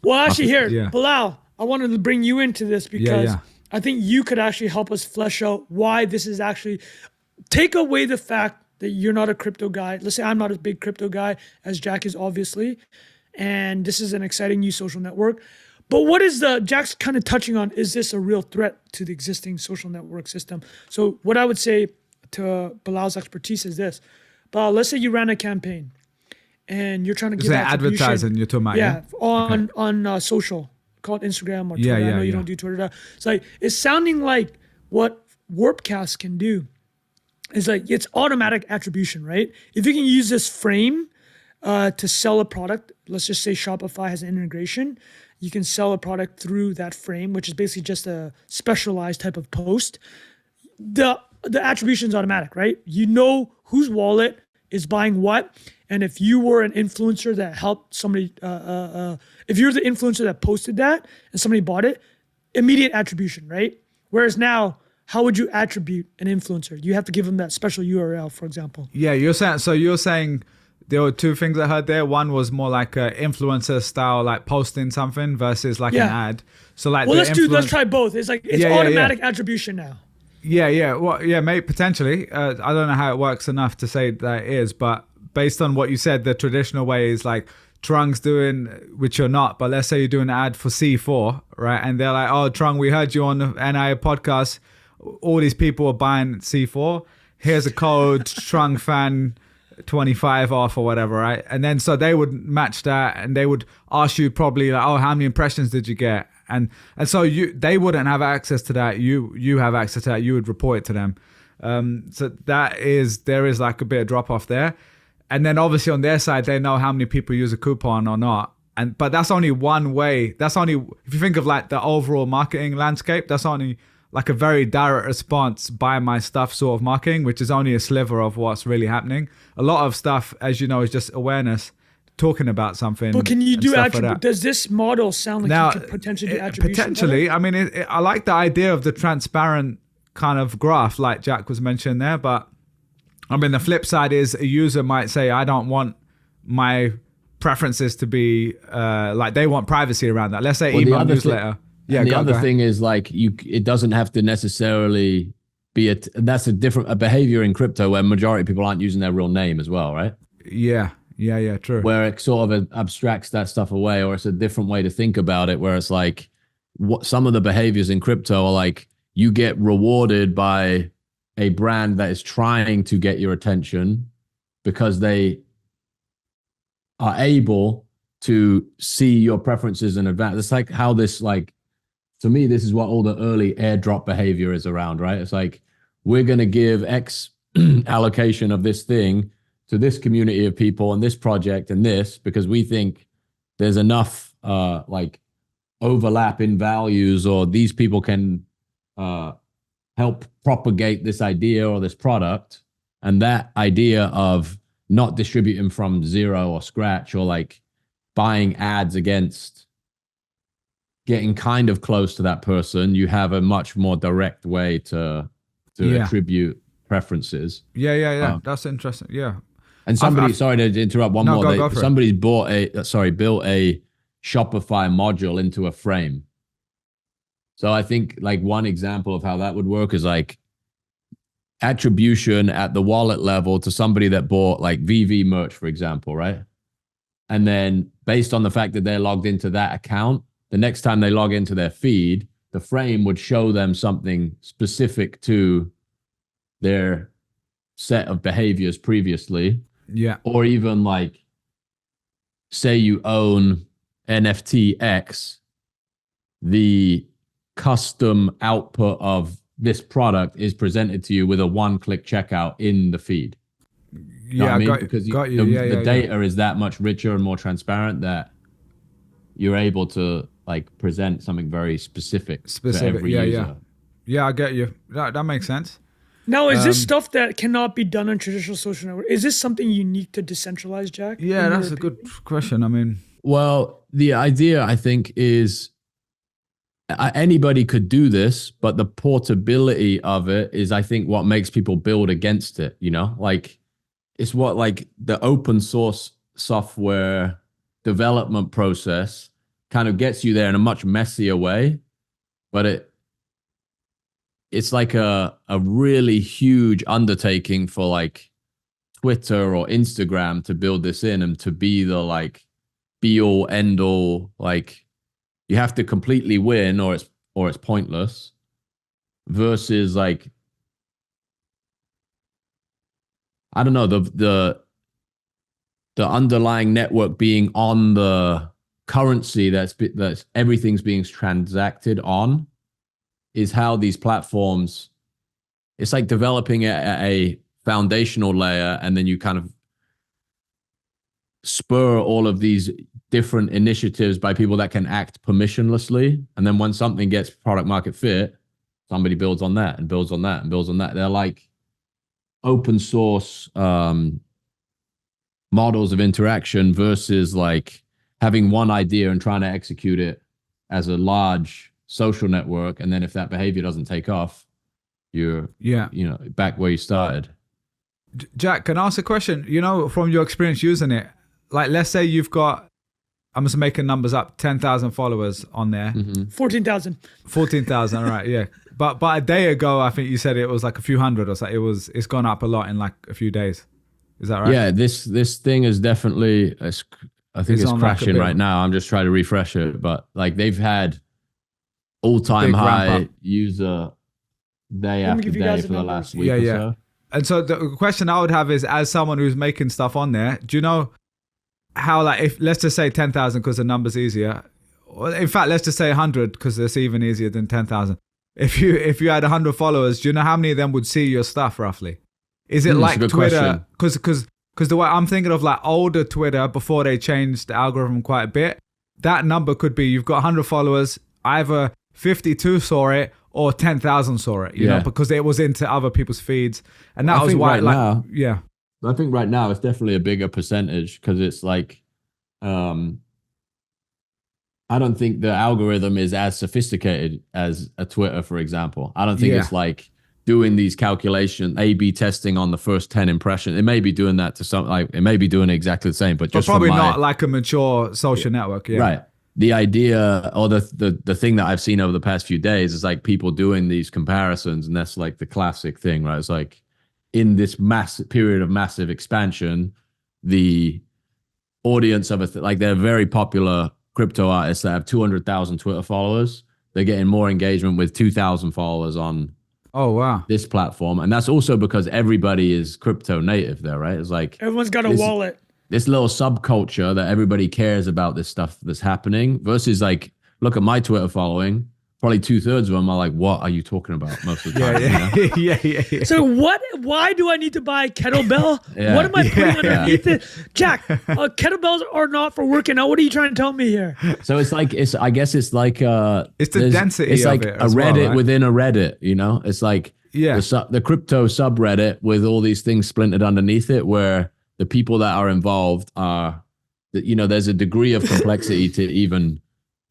Well, actually, here, Bilal, I wanted to bring you into this because I think you could actually help us flesh out why this is actually. Take away the fact that you're not a crypto guy. Let's say I'm not a big crypto guy, as Jack is obviously, and this is an exciting new social network. But what is Jack's kind of touching on, is this a real threat to the existing social network system? So what I would say to Bilal's expertise is this. Bilal, let's say you ran a campaign and you're trying to give advertising, you're talking about, on social, called Instagram or Twitter. I know you don't do Twitter. It's like, it's sounding like what Warpcast can do. It's like, it's automatic attribution, right? If you can use this frame to sell a product, let's just say Shopify has an integration, you can sell a product through that frame, which is basically just a specialized type of post. The attribution is automatic, right? You know whose wallet is buying what. And if you were an influencer that helped somebody, if you're the influencer that posted that and somebody bought it, immediate attribution, right? Whereas now, how would you attribute an influencer? You have to give them that special URL, for example. Yeah, you're saying there were two things I heard there. One was more like a influencer style, like posting something versus like an ad. So like, well, let's try both. It's like, it's automatic attribution now. Yeah. Well, yeah, mate, potentially. I don't know how it works enough to say that it is, but based on what you said, the traditional way is like Trung's doing, which you're not, but let's say you're doing an ad for C4, right? And they're like, oh, Trung, we heard you on the NIA podcast. All these people are buying C4. Here's a code, Trung Fan 25 off or whatever, right? And then so they would match that and they would ask you probably like, oh, how many impressions did you get? And so they wouldn't have access to that. You have access to that. You would report it to them. So there is like a bit of drop off there. And then obviously on their side, they know how many people use a coupon or not. But that's only one way. That's only, if you think of like the overall marketing landscape, that's only like a very direct response, buy my stuff sort of marketing, which is only a sliver of what's really happening. A lot of stuff, as you know, is just awareness, talking about something. But can you do attribution? Does this model sound like now, you could potentially do attribution? Potentially. I mean, I like the idea of the transparent kind of graph like Jack was mentioning there. But I mean, the flip side is a user might say, I don't want my preferences to be like they want privacy around that. Let's say email newsletter. Yeah, the other thing is like it doesn't have to necessarily be that's a behavior in crypto where majority of people aren't using their real name as well, right? Yeah, true. Where it sort of abstracts that stuff away, or it's a different way to think about it, where it's like what some of the behaviors in crypto are like you get rewarded by a brand that is trying to get your attention because they are able to see your preferences in advance. It's like how this like, to me, this is what all the early airdrop behavior is around, right? It's like, we're going to give X allocation of this thing to this community of people and this project and this, because we think there's enough like overlap in values, or these people can help propagate this idea or this product. And that idea of not distributing from zero or scratch, or like buying ads against getting kind of close to that person, you have a much more direct way to attribute preferences. Yeah. That's interesting. Yeah. And somebody, sorry to interrupt, somebody's built a Shopify module into a frame. So I think like one example of how that would work is like attribution at the wallet level to somebody that bought like VV merch, for example, right? And then based on the fact that they're logged into that account, the next time they log into their feed, the frame would show them something specific to their set of behaviors previously. Yeah. Or even like, say you own NFT X, the custom output of this product is presented to you with a one-click checkout in the feed. You know what I mean? Because the data is that much richer and more transparent that you're able to like present something very specific to every user. Yeah, I get you. That makes sense. Now, is this stuff that cannot be done on traditional social network? Is this something unique to decentralized, Jack? Yeah, that's a good question. I mean, well, the idea I think is anybody could do this, but the portability of it is, I think, what makes people build against it. You know, like it's what like the open source software development process kind of gets you there in a much messier way, but it's like a really huge undertaking for like Twitter or Instagram to build this in and to be the like be all end all. Like you have to completely win or it's pointless, versus like, I don't know, the underlying network being on the currency that's everything's being transacted on is how these platforms, it's like developing a foundational layer, and then you kind of spur all of these different initiatives by people that can act permissionlessly. And then when something gets product market fit, somebody builds on that and builds on that and builds on that. They're like open source models of interaction versus like having one idea and trying to execute it as a large social network, and then if that behavior doesn't take off, you're back where you started. Jack, can I ask a question? You know, from your experience using it, like let's say you've got, I'm just making numbers up, 10,000 followers on there. 14,000. 14,000, all right, yeah. But a day ago, I think you said it was like a few hundred or something. It's gone up a lot in like a few days. Is that right? Yeah, this thing is definitely, I think it's crashing right now. I'm just trying to refresh it, but like they've had all-time high user day after day for the last week or so. And so the question I would have is, as someone who's making stuff on there, do you know how, like, if let's just say 10,000 because the number's easier, or in fact, let's just say 100 because it's even easier than 10,000. If you had 100 followers, do you know how many of them would see your stuff roughly? Is it like Twitter? Because the way I'm thinking of like older Twitter before they changed the algorithm quite a bit, that number could be you've got 100 followers, either 52 saw it or 10,000 saw it, you know, because it was into other people's feeds. And that was why, I think right now it's definitely a bigger percentage because it's like, I don't think the algorithm is as sophisticated as a Twitter, for example. I don't think it's like doing these calculations, A/B testing on the first 10 impressions. It may be doing that to some, like it may be doing exactly the same, but just probably not like a mature social network. Yeah. Right. The idea or the thing that I've seen over the past few days is like people doing these comparisons, and that's like the classic thing, right? It's like in this massive period of massive expansion, the audience of like they're very popular crypto artists that have 200,000 Twitter followers. They're getting more engagement with 2,000 followers on this platform, and that's also because everybody is crypto native there, right? It's like everyone's got a wallet. This little subculture that everybody cares about this stuff that's happening versus like, look at my Twitter following, probably 2/3 of them are like, what are you talking about most of the time? Yeah. So why do I need to buy a kettlebell? What am I putting underneath it? Jack, kettlebells are not for working out. What are you trying to tell me here? So it's like, I guess it's like, it's the density it's of like it a Reddit well, right? within a Reddit, you know? It's like the crypto subreddit with all these things splintered underneath it where the people that are involved are, you know, there's a degree of complexity to even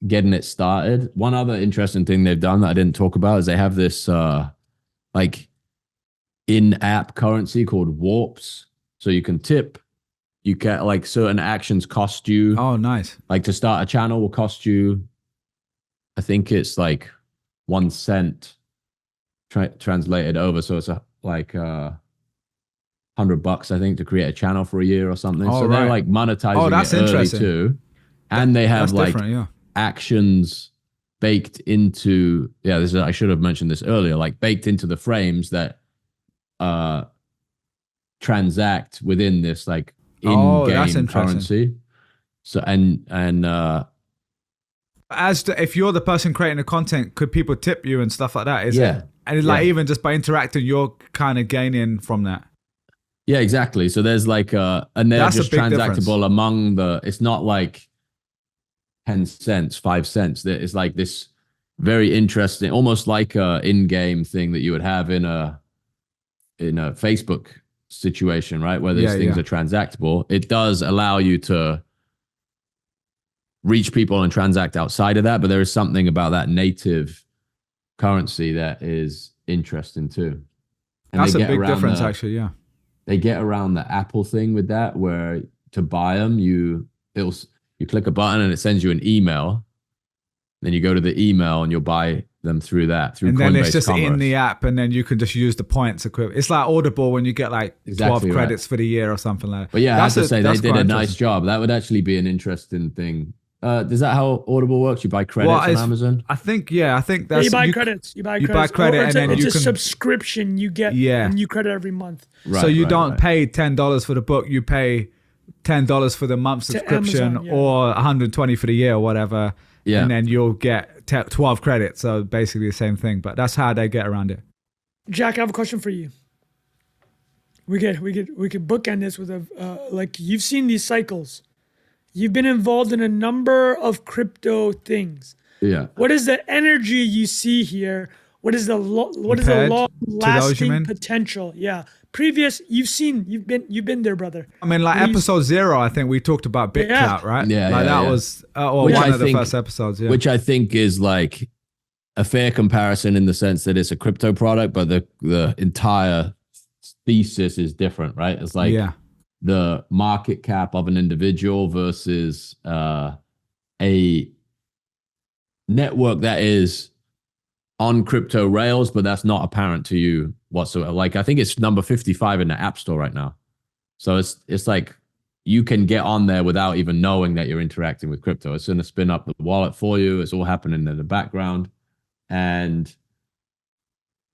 getting it started. One other interesting thing they've done that I didn't talk about is they have this like in-app currency called warps. So you can tip, you get like certain actions cost you. Oh, nice. Like to start a channel will cost you, I think it's like 1 cent translated over. So it's like $100, I think, to create a channel for a year or something. So they're like monetizing it early too. And they have like actions baked into, I should have mentioned this earlier, like baked into the frames that transact within this like in-game currency. So if you're the person creating the content, could people tip you and stuff like that? Is it? And like even just by interacting, you're kind of gaining from that. Yeah, exactly. So there's like and they're just transactable difference among it's not like 10 cents, 5 cents. It's like this very interesting, almost like a in-game thing that you would have in a in a Facebook situation, right, where these things are transactable, it does allow you to reach people and transact outside of that. But there is something about that native currency that is interesting too. And that's a big difference, actually. Yeah, they get around the Apple thing with that, where to buy them, you click a button and it sends you an email. Then you go to the email and you'll buy them through that. And then it's just Commerce. in the app, and then you can just use the points equivalent. It's like Audible when you get like 12 credits for the year or something like that. But yeah, I have to say they did a nice job. That would actually be an interesting thing. Is that how Audible works? You buy credits on Amazon? I think that's... you buy credits. You buy credit, and then it's a subscription you get, and you credit every month. Right, so you don't pay $10 for the book. You pay $10 for the month subscription, Amazon, or $120 for the year or whatever. Yeah. And then you'll get 12 credits. So basically the same thing. But that's how they get around it. Jack, I have a question for you. We could bookend this with like, you've seen these cycles. You've been involved in a number of crypto things. Yeah. What is the energy you see here? What is the long-lasting potential? Yeah. Previous, you've been there, brother. I mean, like episode 0, I think we talked about BitClout, right? Yeah. That was one of the first episodes. Yeah. Which I think is like a fair comparison in the sense that it's a crypto product, but the entire thesis is different, right? It's like the market cap of an individual versus a network that is on crypto rails, but that's not apparent to you whatsoever. Like, I think it's number 55 in the App Store right now. So it's like you can get on there without even knowing that you're interacting with crypto. It's going to spin up the wallet for you. It's all happening in the background. And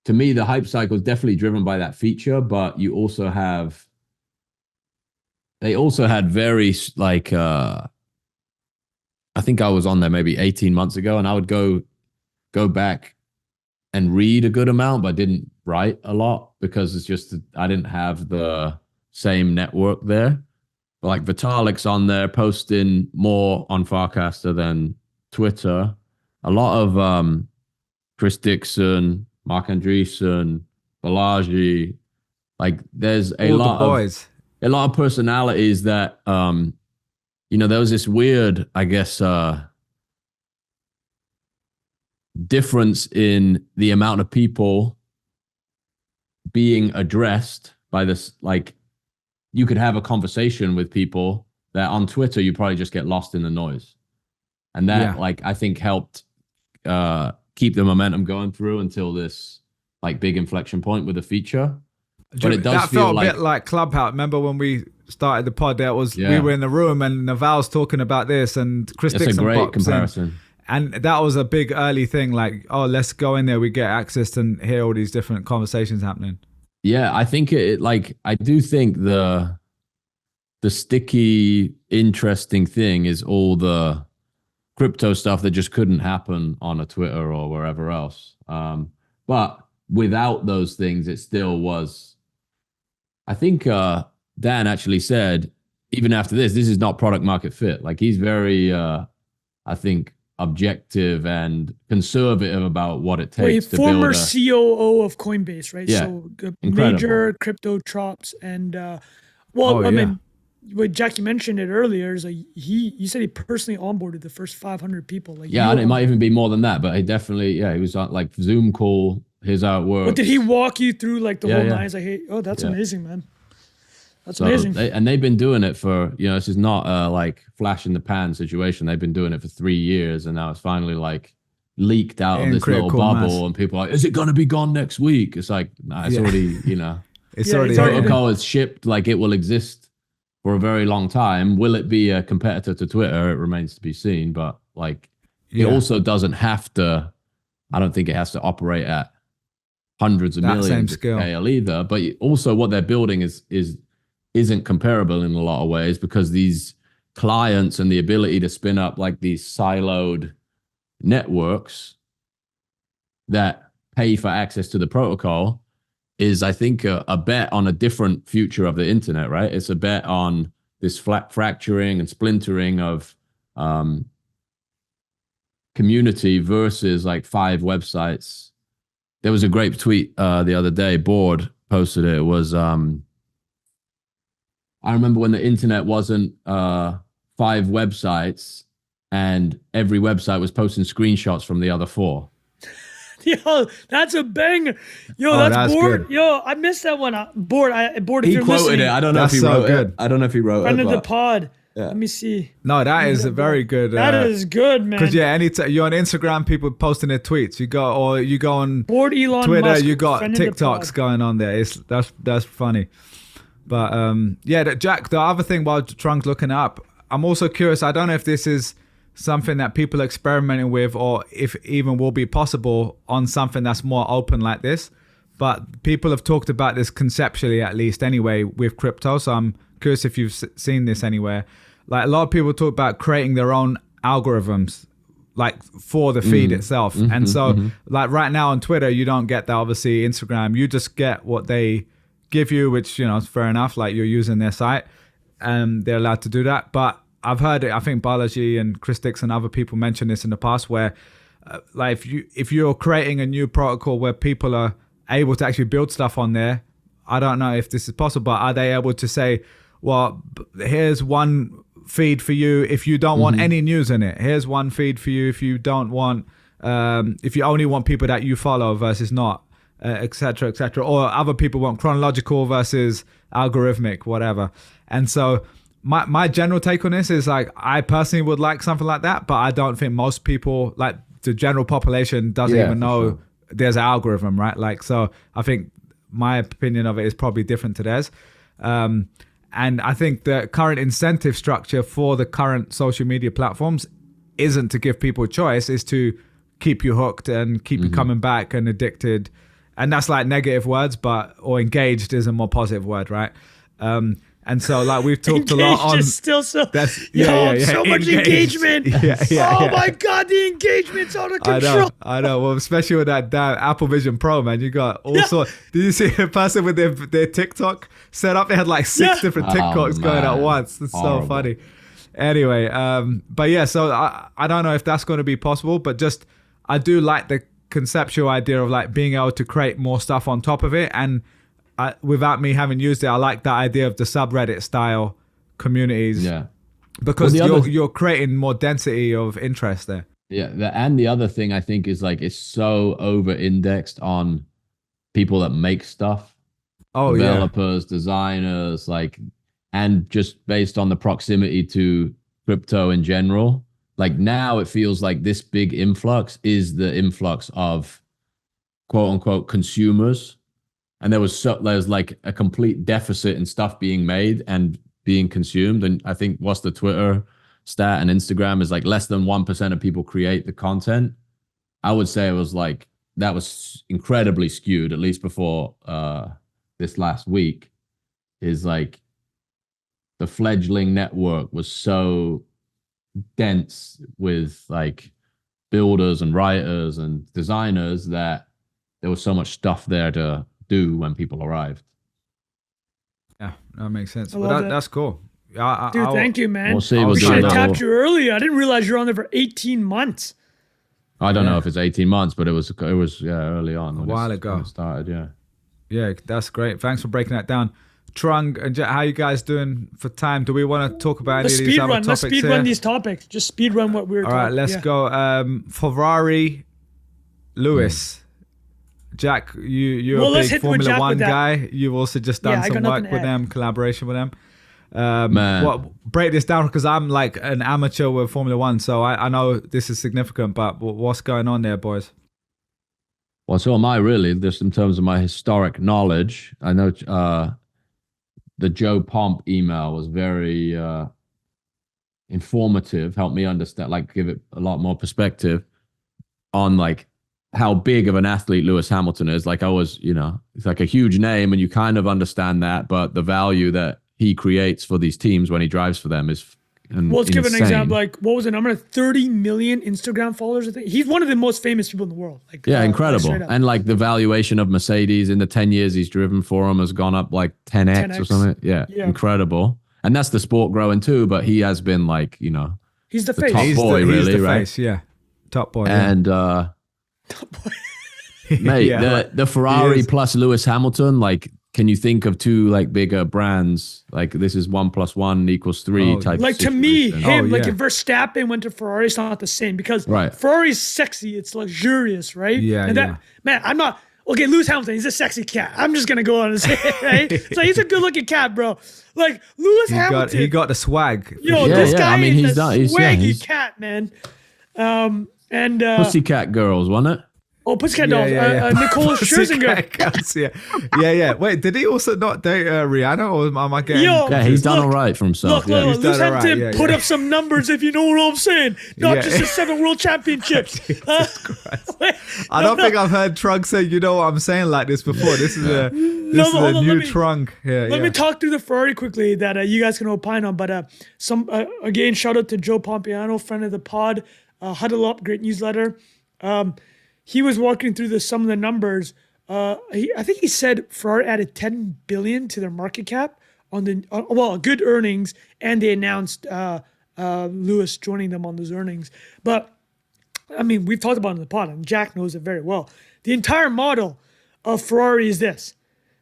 to me, the hype cycle is definitely driven by that feature, but you also they also had very like, I think I was on there maybe 18 months ago, and I would go back and read a good amount, but I didn't write a lot because it's just I didn't have the same network there. But like Vitalik's on there posting more on Farcaster than Twitter. A lot of Chris Dixon, Mark Andreessen, Balaji. Like there's a lot of personalities that there was this weird, I guess, difference in the amount of people being addressed by this. Like, you could have a conversation with people that on Twitter you probably just get lost in the noise, and that like I think helped keep the momentum going through until this like big inflection point with the feature. But it does that feel felt a bit like Clubhouse. Remember when we started the pod? We were in the room and Naval's talking about this, and Chris Dixon. That's a great comparison. And that was a big early thing, like, oh, let's go in there, we get access and hear all these different conversations happening. Yeah, I think I do think the sticky, interesting thing is all the crypto stuff that just couldn't happen on a Twitter or wherever else. But without those things, it still was. I think Dan actually said, even after this is not product market fit. Like, he's very, I think, objective and conservative about what it takes to build former COO of Coinbase, right? Yeah, so major crypto chops and I mean, what Jackie mentioned it earlier is like he said he personally onboarded the first 500 people. Like, and it might even be more than that, but he definitely he was on like Zoom call. His artwork. But did he walk you through like the whole nines? Like, that's amazing, man. That's amazing. They've been doing it for, this is not a like flash in the pan situation. They've been doing it for 3 years, and now it's finally like leaked out of this little bubble, and people are like, is it going to be gone next week? It's like, nah, it's already, it's already protocol is shipped. Like, it will exist for a very long time. Will it be a competitor to Twitter? It remains to be seen, but like, it also doesn't have to, I don't think it has to operate at hundreds of millions of scale either. But also what they're building isn't comparable in a lot of ways, because these clients and the ability to spin up like these siloed networks that pay for access to the protocol is, I think, a bet on a different future of the internet, right? It's a bet on this fracturing and splintering of community versus like 5 websites. There was a great tweet the other day, Board, posted it. It was I remember when the internet wasn't 5 websites and every website was posting screenshots from the other 4. Yo, that's a banger. Yo, that's Bored. Good. Yo, I missed that one. Bored. Bored. If he you're quoted listening. it. I don't know if he wrote it. I don't know if he wrote Friend it. Friend of the pod. Yeah. Let me see. No, that is a very good. That is good, man. Because you're on Instagram, people posting their tweets. You go on Bored Elon Twitter. Musk, you got TikToks going on there. That's funny. But Jack. The other thing while Trunk's looking up, I'm also curious. I don't know if this is something that people are experimenting with, or if even will be possible on something that's more open like this. But people have talked about this conceptually, at least anyway, with crypto. So I'm curious if you've seen this anywhere. Like a lot of people talk about creating their own algorithms, like for the feed itself. And so like right now on Twitter, you don't get that. Obviously Instagram, you just get what they give you, which, is fair enough. Like you're using their site and they're allowed to do that. But I've heard it. I think Balaji and Chris Dix and other people mentioned this in the past where like if you're creating a new protocol where people are able to actually build stuff on there, I don't know if this is possible, but are they able to say, well, here's one feed for you if you don't want any news in it. Here's one feed for you if you don't want, if you only want people that you follow versus not, et cetera, et cetera. Or other people want chronological versus algorithmic, whatever. And so my general take on this is like, I personally would like something like that, but I don't think most people, like the general population doesn't even know there's an algorithm, right? Like, so I think my opinion of it is probably different to theirs. And I think the current incentive structure for the current social media platforms isn't to give people a choice, is to keep you hooked and keep you coming back and addicted. And that's like negative words, or engaged is a more positive word, right? And so like we've talked a lot on. Is still so. That's so much engagement. Oh my God, the engagement's out of control. I know. Well, especially with that damn Apple Vision Pro, man, you got all sorts. Did you see a person with their TikTok set up? They had like 6 different TikToks going at once. It's so funny. Anyway, but yeah, so I don't know if that's going to be possible, but just I do like the conceptual idea of like being able to create more stuff on top of it. And without me having used it, I like that idea of the subreddit style communities. Yeah, because you're creating more density of interest there. Yeah, and the other thing I think is like it's so over indexed on people that make stuff. Developers, designers, like, and just based on the proximity to crypto in general. Like now it feels like this big influx is the influx of quote unquote consumers. And there's like a complete deficit in stuff being made and being consumed. And I think what's the Twitter stat and Instagram is like less than 1% of people create the content. I would say it was like, that was incredibly skewed, at least before this last week, is like the fledgling network was so dense with like builders and writers and designers that there was so much stuff there to do when people arrived. Yeah, that makes sense. But that's cool. Dude, thank you, man. We'll see. I should have tapped you earlier. I didn't realize you're on there for 18 months. I don't know if it's 18 months, but it was early on. A while ago. When it started, Yeah, that's great. Thanks for breaking that down. Trung and Jet, how you guys doing for time? Do we want to talk about any of these other topics? Let's speed run these topics. Just speed run what we were talking about. All right, let's go. Ferrari, Lewis. Jack, you're a big Formula One guy. You've also just done some work with them, collaboration with them. Man. Break this down, because I'm like an amateur with Formula One, so I know this is significant, but what's going on there, boys? Well, so am I really, just in terms of my historic knowledge. I know the Joe Pomp email was very informative, helped me understand, like give it a lot more perspective on like how big of an athlete Lewis Hamilton is. Like I was, it's like a huge name and you kind of understand that, but the value that he creates for these teams when he drives for them is let's give an example. Like, what was the number? 30 million Instagram followers, I think. He's one of the most famous people in the world. Like, incredible. And like the valuation of Mercedes in the 10 years he's driven for them has gone up like 10x or something. Yeah, incredible. And that's the sport growing too, but he has been like, he's the face. Top boy, he's really, the right? Face, yeah. Top boy. And top boy. mate, the Ferrari plus Lewis Hamilton, like can you think of two like bigger brands? Like this is 1 + 1 = 3 type. Like to me, situation. like if Verstappen went to Ferrari, it's not the same because Right. Ferrari's sexy, it's luxurious, right? Yeah, and that man, I'm not okay. Lewis Hamilton, he's a sexy cat. I'm just gonna go on and say it, right? So he's a good-looking cat, bro. Like Lewis Hamilton, he got the swag. yo, Yeah, this yeah. guy I mean, is he's a done- he's- yeah, swaggy he's- cat, man. And Pussycat Girls, wasn't it? Pussycat Dolls, Nicole Scherzinger. yeah. Wait, did he also not date Rihanna, or am I getting? Yo, Yeah, he's done look, all right for himself. Look, yeah. he's Lewis done all Hamilton right, put yeah. up some numbers, if you know what I'm saying. Not Yeah. just the 7 world championships. I don't think I've heard Trunk say, you know what I'm saying, like this before. This is a hold on, new let me- Trunk. Yeah, Let me talk through the Ferrari quickly that you guys can opine on. But again, shout out to Joe Pompiano, friend of the pod. Huddle Up, great newsletter. He was walking through some of the numbers. I think he said Ferrari added 10 billion to their market cap on good earnings, and they announced Lewis joining them on those earnings. But I mean, we've talked about it in the pod, and Jack knows it very well. The entire model of Ferrari is this: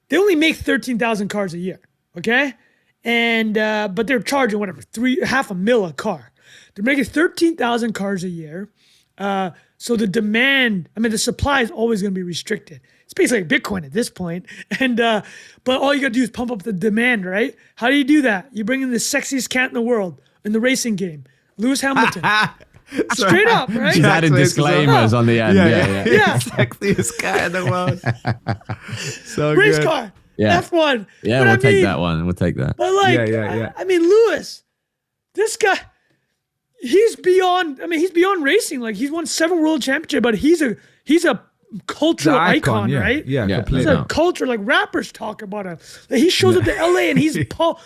they only make 13,000 cars a year, okay? And but they're charging whatever $500,000 a car. They're making 13,000 cars a year. So the demand, the supply is always going to be restricted. It's basically like Bitcoin at this point. And but all you got to do is pump up the demand, right? How do you do that? You bring in the sexiest cat in the world in the racing game, Lewis Hamilton. Straight up, right? He's adding disclaimers on the end. Yeah. Sexiest guy in the world. So Race good. car. Yeah. F1. Yeah, But we'll take that one. We'll take that. But like, Yeah. I mean, Lewis, this guy, he's beyond racing. Like he's won 7 world championships, but he's a cultural The icon, yeah. right? Yeah, Yeah. completely. He's a culture, like rappers talk about him. Like he shows up to LA and he's Paul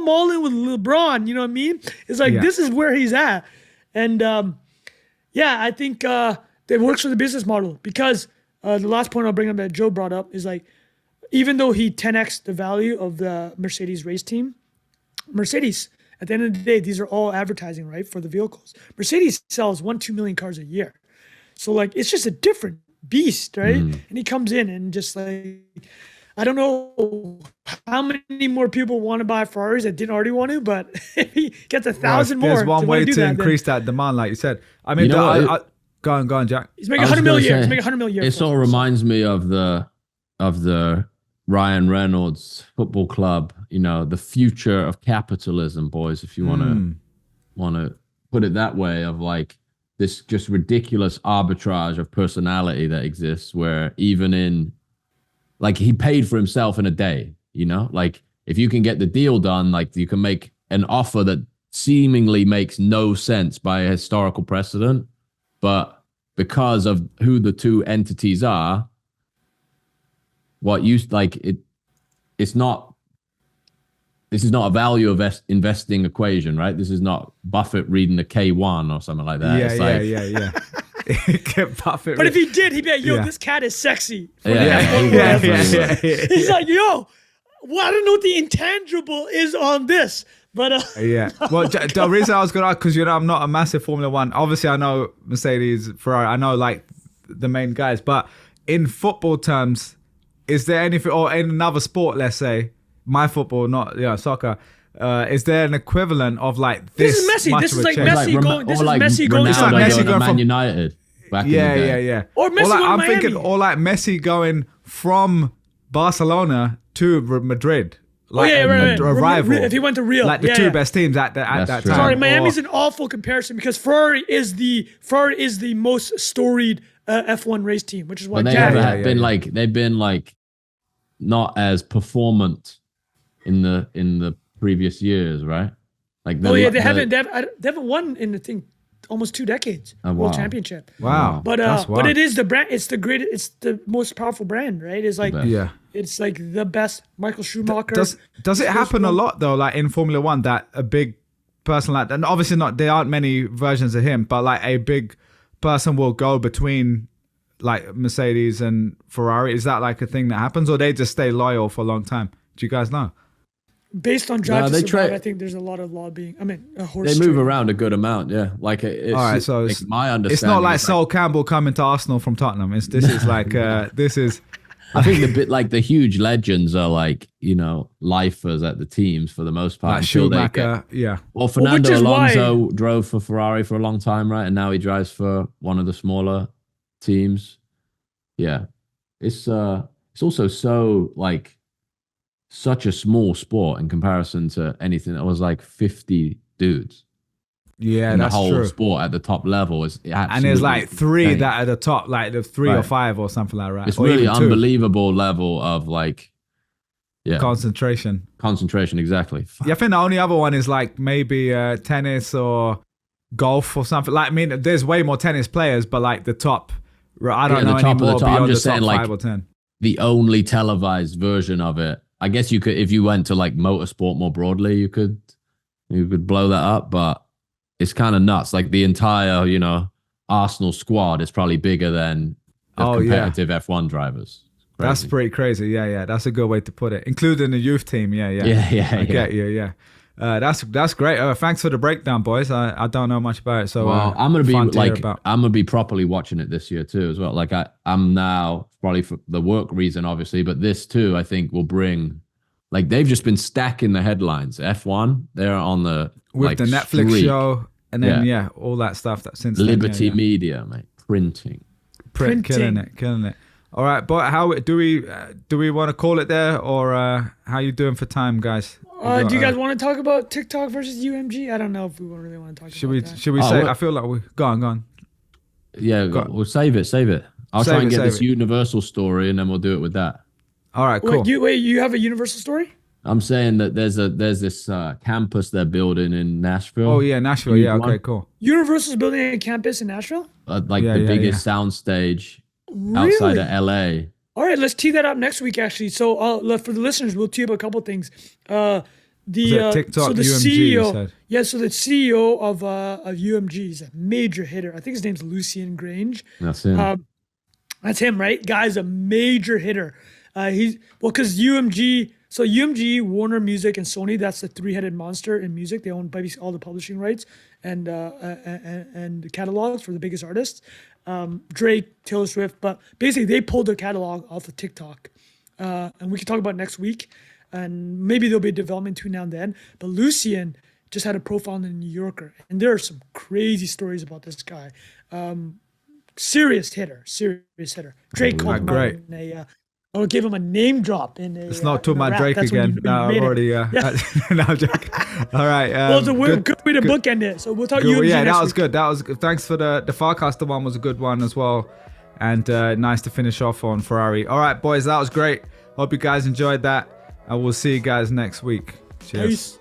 Mullen with LeBron. You know what I mean? It's like this is where he's at, and I think it works for the business model because the last point I'll bring up that Joe brought up is like, even though he 10x the value of the Mercedes race team, Mercedes, at the end of the day, these are all advertising, right, for the vehicles. Mercedes sells 2 million cars a year. So, like, it's just a different beast, right? And he comes in and just, like, I don't know how many more people want to buy Ferraris that didn't already want to, but if he gets 1,000 more. There's one way to that, increase that demand, like you said. I mean, go on, Jack. he's making 100 million a year. He's making 100 million a year. It sort of reminds me of the Ryan Reynolds football club, the future of capitalism, boys, if you want to put it that way, of like this just ridiculous arbitrage of personality that exists, where even in, like, he paid for himself in a day, like if you can get the deal done, like you can make an offer that seemingly makes no sense by a historical precedent, but because of who the two entities are, this is not a value of investing equation, right? This is not Buffett reading a K1 or something like that. Yeah. Get Buffett. But if he did, he'd be like, yo, this cat is sexy. Yeah. He's like, yo, well, I don't know what the intangible is on this. But yeah. Well, the reason I was going to ask, because I'm not a massive Formula One. Obviously, I know Mercedes, Ferrari. I know like the main guys. But in football terms, is there anything, or in another sport, let's say, my football, not soccer, is there an equivalent of like this? This is Messi. Much this of is a like change? Messi going. This is Messi going. It's like Ronaldo Messi going going to Man from- United. Back in the day. Yeah. Or Messi like, going to I'm Miami. thinking, or like Messi going from Barcelona to Madrid. Like right. a rival. If he went to Real, like the two best teams at that That's time. true. Sorry, Miami's an awful comparison because Ferrari is the most storied F1 race team, which is why But they've been like not as performant in the previous years, right? Like they haven't won in, I think, almost 2 decades. World Championship. Wow. But it is the brand. It's the greatest. It's the most powerful brand, right? It's like it's like the best. Michael Schumacher. Does it happen a lot though? Like in Formula One, that a big person like that, and obviously not. There aren't many versions of him, but like a big person will go between like Mercedes and Ferrari. Is that like a thing that happens, or they just stay loyal for a long time? Do you guys know? Based on Drive to Survive, I think there's a lot of lobbying. A horse. They move around a good amount, yeah. Like it's, all right, so my understanding. It's not like Sol Campbell coming to Arsenal from Tottenham. This is like this is I think the huge legends are like, lifers at the teams for the most part. Like Schumacher, yeah. Well, Fernando Alonso drove for Ferrari for a long time, right? And now he drives for one of the smaller teams. Yeah. It's also so like such a small sport in comparison to anything that was like 50 dudes. Yeah, that's true. The whole sport at the top level is and there's like three that are at the top, like the three or five or something like that. It's really unbelievable level of like, concentration. Concentration, exactly. Yeah, I think the only other one is like maybe tennis or golf or something. Like, I mean, there's way more tennis players, but like the top, I don't know anymore beyond the top 5 or 10. The only televised version of it. I guess you could, if you went to like motorsport more broadly, you could blow that up, but it's kind of nuts. Like the entire, Arsenal squad is probably bigger than the competitive F1 drivers. Crazy. That's pretty crazy. Yeah. That's a good way to put it. Including the youth team. Yeah. I get you. Yeah. That's great. Thanks for the breakdown, boys. I don't know much about it, so I'm gonna be properly watching it this year too, as well. Like I'm now probably for the work reason, obviously, but this too, I think will bring. Like they've just been stacking the headlines. F1, they're on the with the Netflix streak. Show, and then all that stuff that since Liberty Media, mate, printing, killing it. All right, but how do we want to call it there, or how you doing for time, guys? Do you guys want to talk about TikTok versus UMG? I don't know if we really want to talk about that. Should we say? I feel like we go on. Yeah, we'll save it. I'll try and get this Universal story, and then we'll do it with that. All right, cool. Wait, you have a Universal story? I'm saying that there's this campus they're building in Nashville. Oh yeah, Nashville. Yeah, okay, cool. Universal's building a campus in Nashville? The biggest soundstage outside of LA. All right, let's tee that up next week, actually. So for the listeners, we'll tee up a couple things. TikTok, UMG, CEO, so the CEO of UMG is a major hitter. I think his name's Lucien Grange. That's him. That's him, right? Guy's a major hitter. Because UMG, so UMG, Warner Music, and Sony, that's the three-headed monster in music. They own basically all the publishing rights and catalogs for the biggest artists. Drake, Taylor Swift, but basically they pulled their catalog off of TikTok. And we can talk about it next week. And maybe there'll be a development between now and then. But Lucien just had a profile in the New Yorker. And there are some crazy stories about this guy. Serious hitter. Drake called him I'll give him a name drop. It's not talking about Drake again. No, I've already. No, I'm joking. All right. Well, it's a good way to bookend it. So we'll talk UMG Yeah, next that was week. good. That was good. Thanks for the Farcaster one was a good one as well. And nice to finish off on Ferrari. All right, boys, that was great. Hope you guys enjoyed that. And we'll see you guys next week. Cheers. Peace.